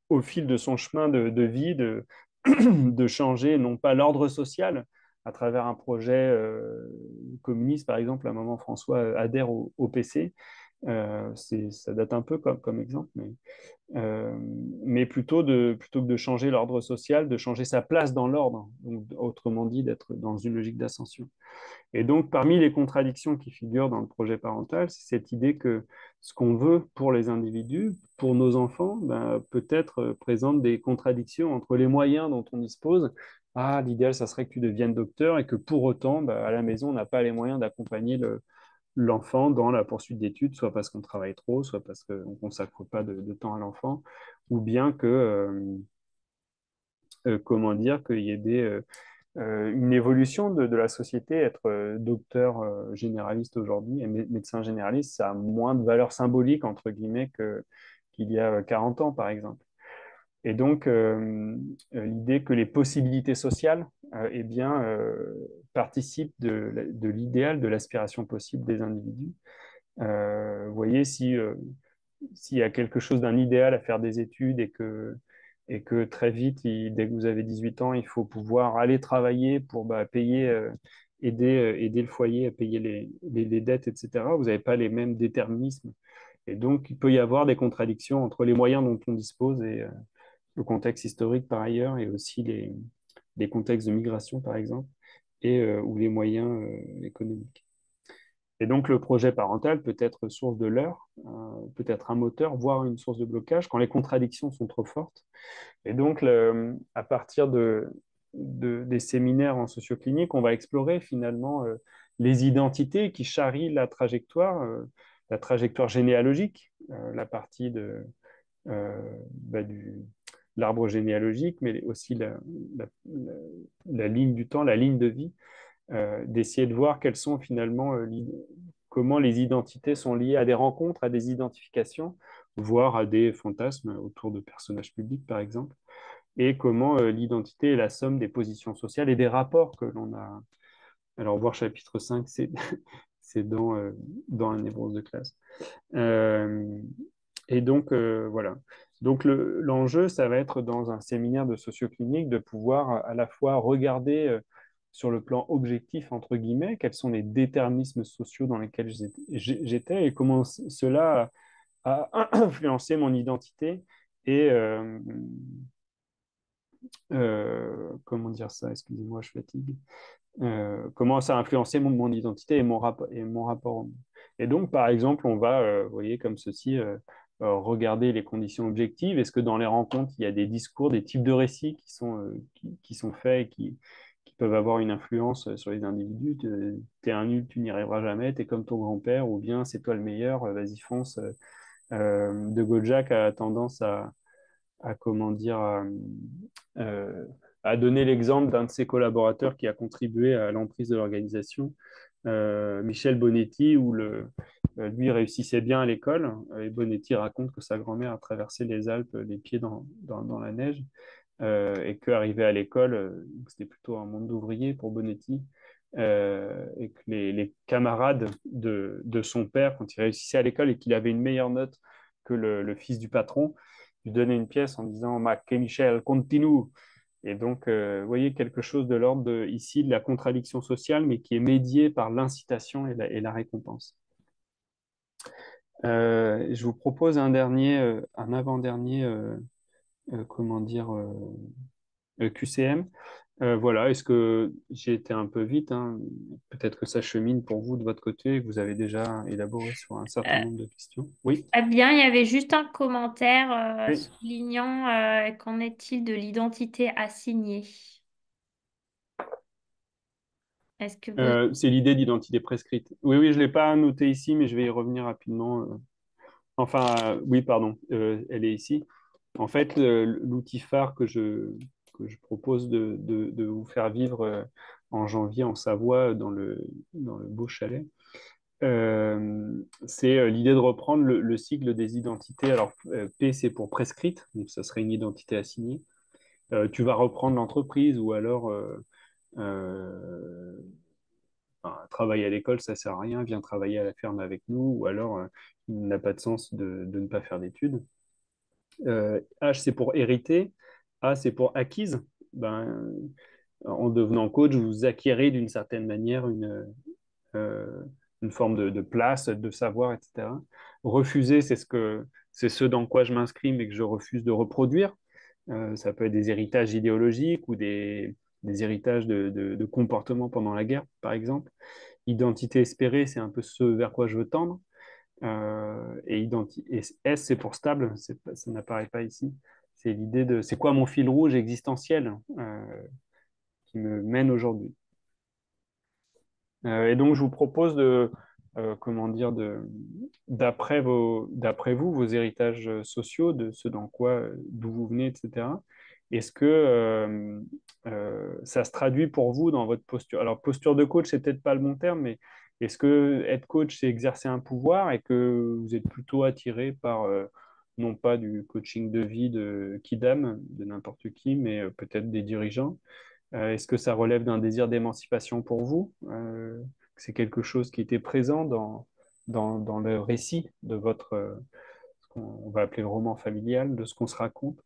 au fil de son chemin de vie, de changer non pas l'ordre social, à travers un projet communiste, par exemple, à un moment, François adhère au PC. Ça date un peu comme exemple, euh, mais plutôt que de changer l'ordre social, de changer sa place dans l'ordre, donc autrement dit, d'être dans une logique d'ascension. Et donc, parmi les contradictions qui figurent dans le projet parental, c'est cette idée que ce qu'on veut pour les individus, pour nos enfants, ben, peut-être présente des contradictions entre les moyens dont on dispose. Ah, l'idéal, ça serait que tu deviennes docteur et que pour autant, ben, à la maison, on n'a pas les moyens d'accompagner l'enfant dans la poursuite d'études, soit parce qu'on travaille trop, soit parce qu'on ne consacre pas de temps à l'enfant, ou bien que, comment dire, qu'il y ait une évolution de la société. Être docteur généraliste aujourd'hui et médecin généraliste, ça a moins de valeur symbolique, entre guillemets, qu'il y a 40 ans, par exemple. Et donc, l'idée que les possibilités sociales eh bien, participent de l'idéal, de l'aspiration possible des individus. Vous voyez, s'il y a quelque chose d'un idéal à faire des études et que très vite, dès que vous avez 18 ans, il faut pouvoir aller travailler pour payer, aider le foyer à payer les dettes, etc., vous n'avez pas les mêmes déterminismes. Et donc, il peut y avoir des contradictions entre les moyens dont on dispose et le contexte historique par ailleurs, et aussi les contextes de migration, par exemple, ou les moyens économiques. Et donc, le projet parental peut être source de leurre, peut être un moteur, voire une source de blocage quand les contradictions sont trop fortes. Et donc, à partir des séminaires en socioclinique, on va explorer finalement les identités qui charrient la trajectoire généalogique, la partie de l'arbre généalogique, mais aussi la, la ligne du temps, la ligne de vie, d'essayer de voir quelles sont finalement comment les identités sont liées à des rencontres, à des identifications, voire à des fantasmes autour de personnages publics, par exemple, et comment l'identité est la somme des positions sociales et des rapports que l'on a. Alors, voir chapitre 5, c'est dans la névrose de classe. Et donc, voilà. Donc l'enjeu, ça va être dans un séminaire de socioclinique de pouvoir à la fois regarder sur le plan objectif, entre guillemets, quels sont les déterminismes sociaux dans lesquels j'étais et comment cela a influencé mon identité et comment dire ça, excusez-moi, je fatigue. Comment ça a influencé mon identité et mon rapport au monde. Et donc, par exemple, on va, vous voyez, comme ceci, regarder les conditions objectives. Est-ce que dans les rencontres, il y a des discours, des types de récits qui sont faits et qui peuvent avoir une influence sur les individus? T'es un nul, tu n'y arriveras jamais, t'es comme ton grand-père, ou bien c'est toi le meilleur, vas-y fonce. De Gaulle a tendance à comment dire, euh, à donner l'exemple d'un de ses collaborateurs qui a contribué à l'emprise de l'organisation, Michel Bonetti, lui réussissait bien à l'école. Et Bonetti raconte que sa grand-mère a traversé les Alpes les pieds dans la neige et qu'arrivé à l'école, c'était plutôt un monde d'ouvriers pour Bonetti. Et que les camarades de son père, quand il réussissait à l'école et qu'il avait une meilleure note que le fils du patron, lui donnaient une pièce en disant Ma que Michel, continue. Et donc, vous voyez quelque chose de l'ordre ici de la contradiction sociale, mais qui est médiée par l'incitation et la récompense. Je vous propose un avant-dernier, comment dire, QCM. Voilà, est-ce que j'ai été un peu vite, hein. Peut-être que ça chemine pour vous de votre côté, et que vous avez déjà élaboré sur un certain Euh, nombre de questions. Oui. Très bien, il y avait juste un commentaire Oui. soulignant qu'en est-il de l'identité assignée? Est-ce que vous... C'est l'idée d'identité prescrite. Oui, oui, je ne l'ai pas noté ici, mais je vais y revenir rapidement. Enfin, oui, pardon, elle est ici. En fait, l'outil phare que je propose de vous faire vivre en janvier en Savoie, dans le beau chalet, c'est l'idée de reprendre le cycle des identités. Alors, P, c'est pour prescrite, donc ça serait une identité assignée. Tu vas reprendre l'entreprise ou alors euh, enfin, travailler à l'école, ça sert à rien, viens travailler à la ferme avec nous, ou alors il n'a pas de sens de ne pas faire d'études. H, c'est pour hériter. A, c'est pour acquise. Ben, en devenant coach, vous acquérez d'une certaine manière euh, une forme de place, de savoir, etc. Refuser, c'est ce dans quoi je m'inscris, mais que je refuse de reproduire. Ça peut être des héritages idéologiques ou des héritages de comportements pendant la guerre, par exemple. Identité espérée, c'est un peu ce vers quoi je veux tendre. Et S, c'est pour stable, ça n'apparaît pas ici. C'est l'idée de c'est quoi mon fil rouge existentiel qui me mène aujourd'hui. Et donc, je vous propose comment dire, d'après vous, vos héritages sociaux, de ce dans quoi, d'où vous venez, etc. Est-ce que ça se traduit pour vous dans votre posture? Alors, posture de coach, c'est peut-être pas le bon terme, mais est-ce que être coach, c'est exercer un pouvoir et que vous êtes plutôt attiré par, non pas du coaching de vie de Kidam, de n'importe qui, mais peut-être des dirigeants? Est-ce que ça relève d'un désir d'émancipation pour vous? C'est quelque chose qui était présent dans le récit de ce qu'on va appeler le roman familial, de ce qu'on se raconte,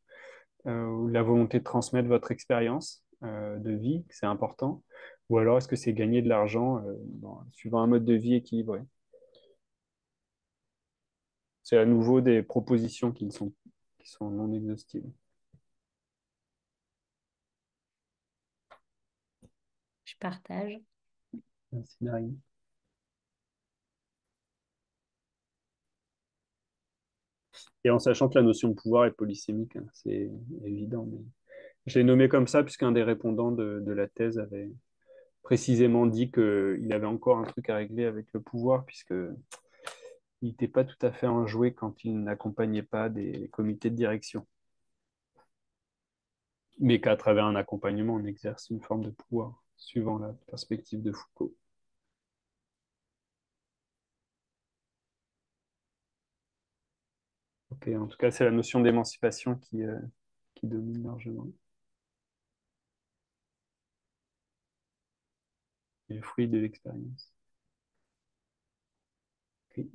ou la volonté de transmettre votre expérience de vie, c'est important, ou alors est-ce que c'est gagner de l'argent suivant un mode de vie équilibré? C'est à nouveau des propositions qui sont non exhaustives. Je partage. Merci, Narine. Et en sachant que la notion de pouvoir est polysémique, hein, c'est évident. Mais je l'ai nommé comme ça puisqu'un des répondants de la thèse avait précisément dit qu'il avait encore un truc à régler avec le pouvoir, puisqu'il n'était pas tout à fait enjoué quand il n'accompagnait pas des comités de direction, mais qu'à travers un accompagnement, on exerce une forme de pouvoir, suivant la perspective de Foucault. Ok, en tout cas, c'est la notion d'émancipation qui domine largement. Et le fruit de l'expérience. Ok.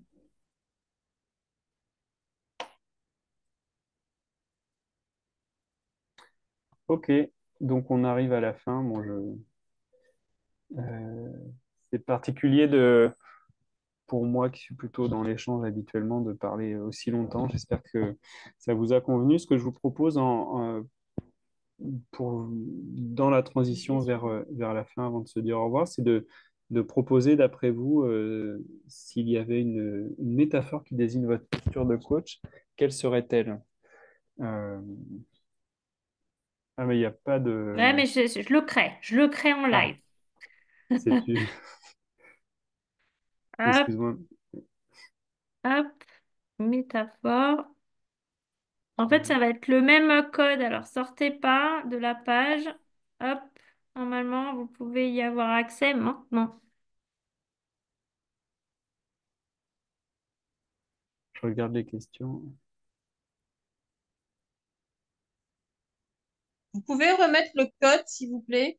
Ok, donc on arrive à la fin. Bon, euh, c'est particulier pour moi qui suis plutôt dans l'échange habituellement de parler aussi longtemps. J'espère que ça vous a convenu. Ce que je vous propose dans la transition vers la fin, avant de se dire au revoir, c'est de proposer, d'après vous, s'il y avait une métaphore qui désigne votre posture de coach, quelle serait-elle? Euh, Ah, mais il n'y a pas Ouais, de... mais je le crée en Ah, live. c'est une... Hop, Excuse-moi. hop, métaphore. En fait, ça va être le même code. Alors, sortez pas de la page. Hop, normalement, vous pouvez y avoir accès maintenant. Je regarde les questions. Vous pouvez remettre le code, s'il vous plaît?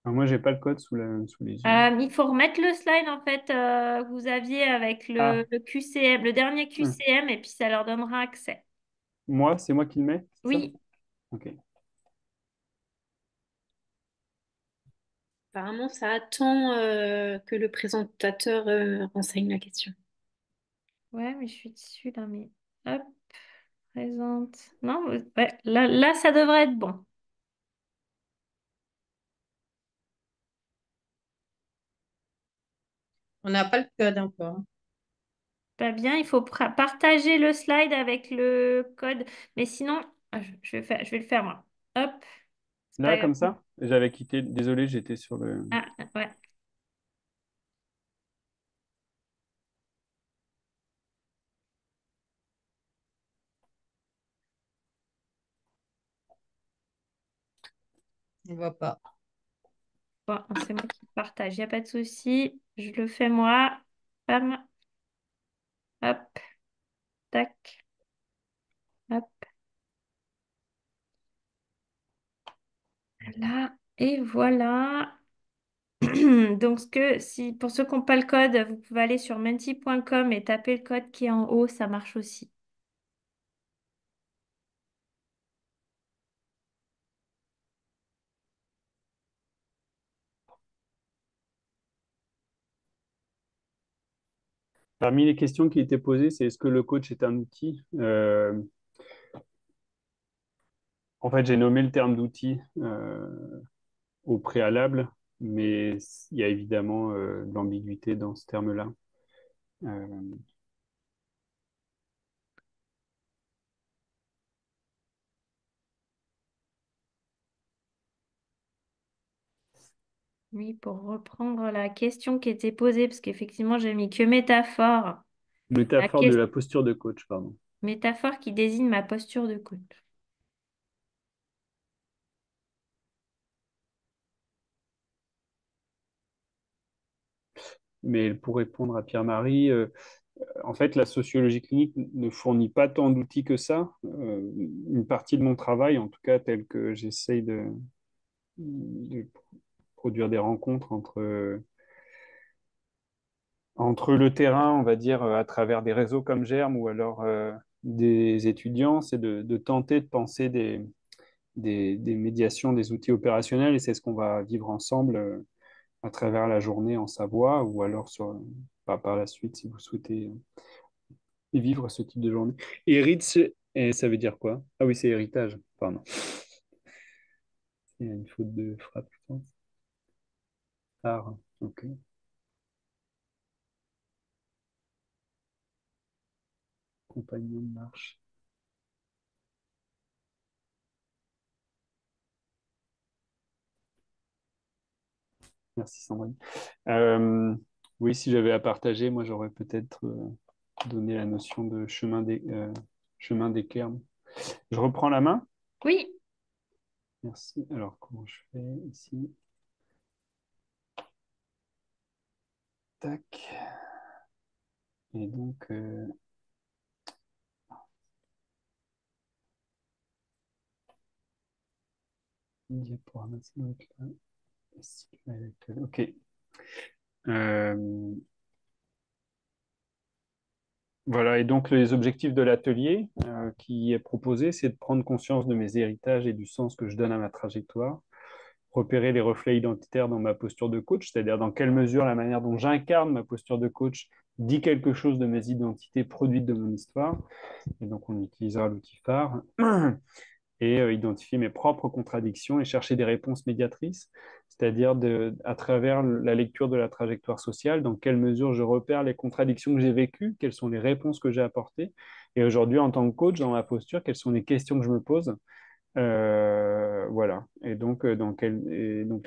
Alors, moi, j'ai pas le code sous les yeux. Il faut remettre le slide en fait que vous aviez avec Ah, le QCM, le dernier hum. QCM, et puis ça leur donnera accès. C'est moi qui le mets, c'est ça? Oui, Ok. Apparemment, ça attend que le présentateur renseigne la question. ouais, mais je suis dessus là, mais hop, présente. Non, ouais, là, ça devrait être bon. On n'a pas le code encore. Pas bien, il faut partager le slide avec le code. Mais sinon, je vais le faire moi. Hop, c'est Là, pas grave. comme ça? J'avais quitté. Désolé, j'étais sur le... Ah, ouais. On ne voit pas. Bon, c'est moi qui partage, il n'y a pas de souci. Je le fais moi. Bam, hop, tac, hop, là, et voilà. Donc, si, pour ceux qui n'ont pas le code, vous pouvez aller sur menti.com et taper le code qui est en haut, ça marche aussi. Parmi les questions qui étaient posées, c'est est-ce que le coach est un outil? En fait, j'ai nommé le terme d'outil au préalable, mais il y a évidemment de l'ambiguïté dans ce terme-là. Euh, Oui, pour reprendre la question qui était posée, parce qu'effectivement, j'ai mis que métaphore. La Métaphore de la posture de coach, pardon. métaphore qui désigne ma posture de coach. Mais pour répondre à Pierre-Marie, en fait, la sociologie clinique ne fournit pas tant d'outils que ça. Une partie de mon travail, en tout cas, tel que j'essaye de produire des rencontres entre le terrain, on va dire, à travers des réseaux comme Germe ou alors des étudiants, c'est de tenter de penser des médiations, des outils opérationnels, et c'est ce qu'on va vivre ensemble à travers la journée en Savoie, ou alors par la suite, si vous souhaitez vivre ce type de journée. Hérite, et ça veut dire quoi? Ah oui, c'est héritage, pardon. Il y a une faute de frappe, je pense. Ah, ok. Compagnon de marche. Merci Sandrine. Euh, oui, si j'avais à partager, moi j'aurais peut-être donné la notion de chemin d'équerre. Je reprends la main. Oui, Merci. Alors, comment je fais ici? Tac. Et donc, diaporama, ça doit être là. Ok. Euh, Voilà, et donc les objectifs de l'atelier qui est proposé, c'est de prendre conscience de mes héritages et du sens que je donne à ma trajectoire, repérer les reflets identitaires dans ma posture de coach, c'est-à-dire dans quelle mesure la manière dont j'incarne ma posture de coach dit quelque chose de mes identités produites de mon histoire. Et donc on utilisera l'outil phare et identifier mes propres contradictions et chercher des réponses médiatrices, c'est-à-dire à travers la lecture de la trajectoire sociale, dans quelle mesure je repère les contradictions que j'ai vécues, quelles sont les réponses que j'ai apportées, et aujourd'hui, en tant que coach, dans ma posture, quelles sont les questions que je me pose. Voilà. Et donc, donc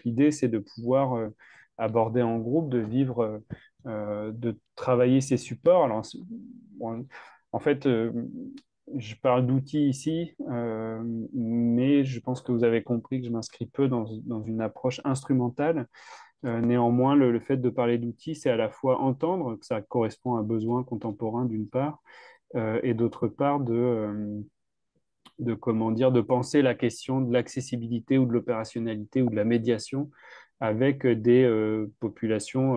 l'idée, c'est de pouvoir aborder en groupe, de vivre, de travailler ces supports. Alors, bon, en fait, je parle d'outils ici, mais je pense que vous avez compris que je m'inscris peu dans une approche instrumentale. Néanmoins, le fait de parler d'outils, c'est à la fois entendre que ça correspond à un besoin contemporain d'une part, et d'autre part de comment dire, de penser la question de l'accessibilité ou de l'opérationnalité ou de la médiation avec des populations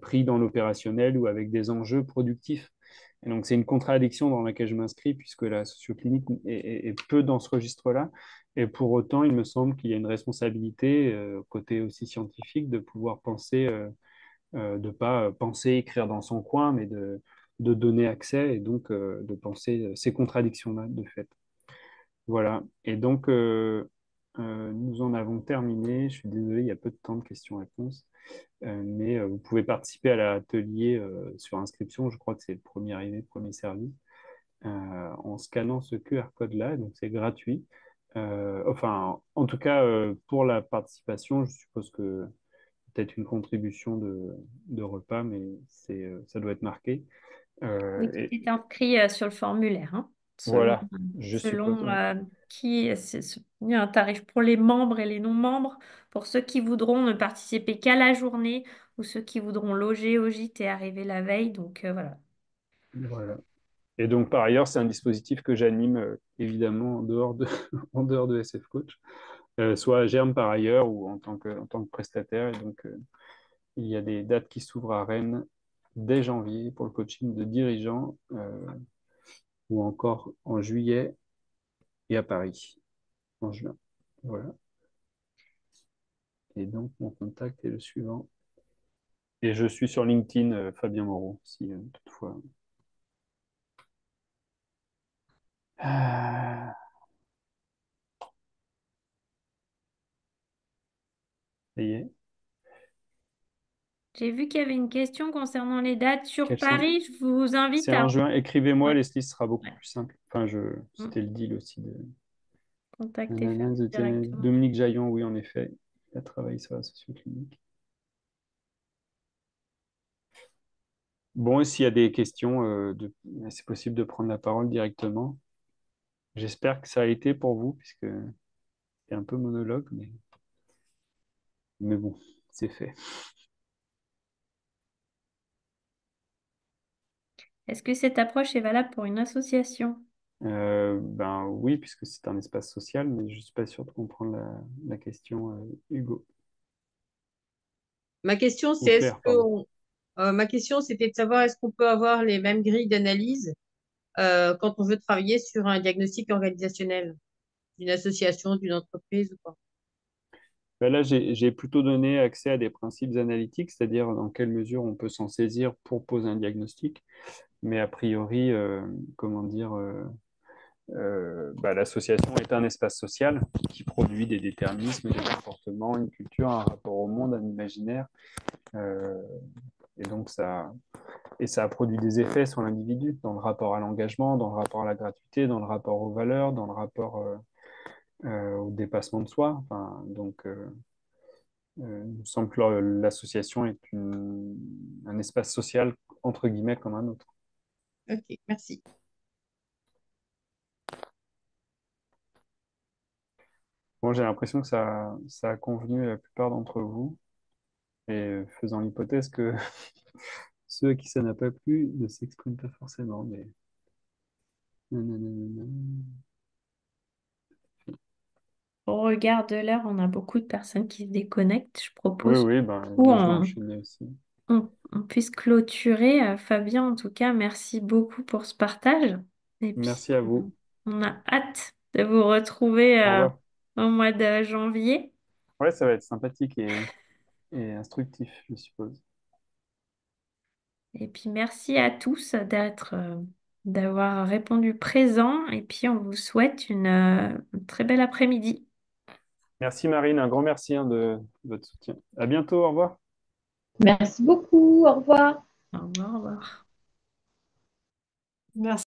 prises dans l'opérationnel ou avec des enjeux productifs. Et donc, c'est une contradiction dans laquelle je m'inscris puisque la socioclinique est peu dans ce registre-là. Et pour autant, il me semble qu'il y a une responsabilité, côté aussi scientifique, de pouvoir penser, de pas penser, écrire dans son coin, mais de donner accès et donc de penser ces contradictions-là de fait. Voilà. Et donc, nous en avons terminé. Je suis désolé, il y a peu de temps de questions-réponses. Mais vous pouvez participer à l'atelier sur inscription. Je crois que c'est le premier arrivé, premier servi, en scannant ce QR code-là. Donc, c'est gratuit. Enfin, en tout cas, pour la participation, je suppose que peut-être une contribution de repas, mais ça doit être marqué. Oui, tout Et est inscrit sur le formulaire, hein, selon, voilà, je suppose. selon Ouais. il y a un tarif pour les membres et les non-membres, pour ceux qui voudront ne participer qu'à la journée ou ceux qui voudront loger au gîte et arriver la veille. Donc voilà. Voilà. Et donc, par ailleurs, c'est un dispositif que j'anime évidemment en dehors de SF Coach, soit à Germe par ailleurs ou en tant que prestataire. Et donc, il y a des dates qui s'ouvrent à Rennes dès janvier pour le coaching de dirigeants ou encore en juillet et à Paris en juin. Voilà. Et donc, mon contact est le suivant. Et je suis sur LinkedIn, Fabien Moreau, si toutefois. Ah, ça y est. J'ai vu qu'il y avait une question concernant les dates sur Quels sont... Paris. Je vous invite C'est à en juin. Écrivez-moi, ouais, Leslie, ce sera beaucoup ouais, plus simple. Enfin, mm, c'était le deal aussi de contacter Nanana, Fabien directement. Dominique Jaillon, oui, en effet, il a travaillé sur la socioclinique. Bon, et s'il y a des questions, c'est possible de prendre la parole directement. J'espère que ça a été pour vous, puisque c'est un peu monologue, mais bon, c'est fait. Est-ce que cette approche est valable pour une association? Ben oui, puisque c'est un espace social, mais je ne suis pas sûr de comprendre la question, Hugo. Ma question, Ou c'est Claire, pardon. ma question, c'était de savoir est-ce qu'on peut avoir les mêmes grilles d'analyse quand on veut travailler sur un diagnostic organisationnel d'une association, d'une entreprise ou pas. Ben là, j'ai plutôt donné accès à des principes analytiques, c'est-à-dire dans quelle mesure on peut s'en saisir pour poser un diagnostic. Mais a priori, comment dire, bah, l'association est un espace social qui produit des déterminismes, des comportements, une culture, un rapport au monde, un imaginaire. Euh, et donc, ça a produit des effets sur l'individu, dans le rapport à l'engagement, dans le rapport à la gratuité, dans le rapport aux valeurs, dans le rapport au dépassement de soi. Enfin, donc, il me semble que l'association est un espace social, entre guillemets, comme un autre. Ok, merci. Bon, j'ai l'impression que ça a convenu à la plupart d'entre vous, et faisant l'hypothèse que ceux à qui ça n'a pas plu ne s'expriment pas forcément, mais... Nanana. Au regard de l'heure, on a beaucoup de personnes qui se déconnectent. Je Oui, propose oui, ben, ou moi je vais enchaîner aussi. on on puisse clôturer. Fabien, en tout cas, merci beaucoup pour ce partage. Et puis, Merci à vous. on a hâte de vous retrouver Au revoir. au mois de janvier. Ouais, ça va être sympathique et instructif, je suppose. Et puis, merci à tous d'avoir répondu présent. Et puis, on vous souhaite une très belle après-midi. Merci Marine, un grand merci de votre soutien. À bientôt, au revoir. Merci beaucoup. Au revoir. Au revoir, au revoir. Merci.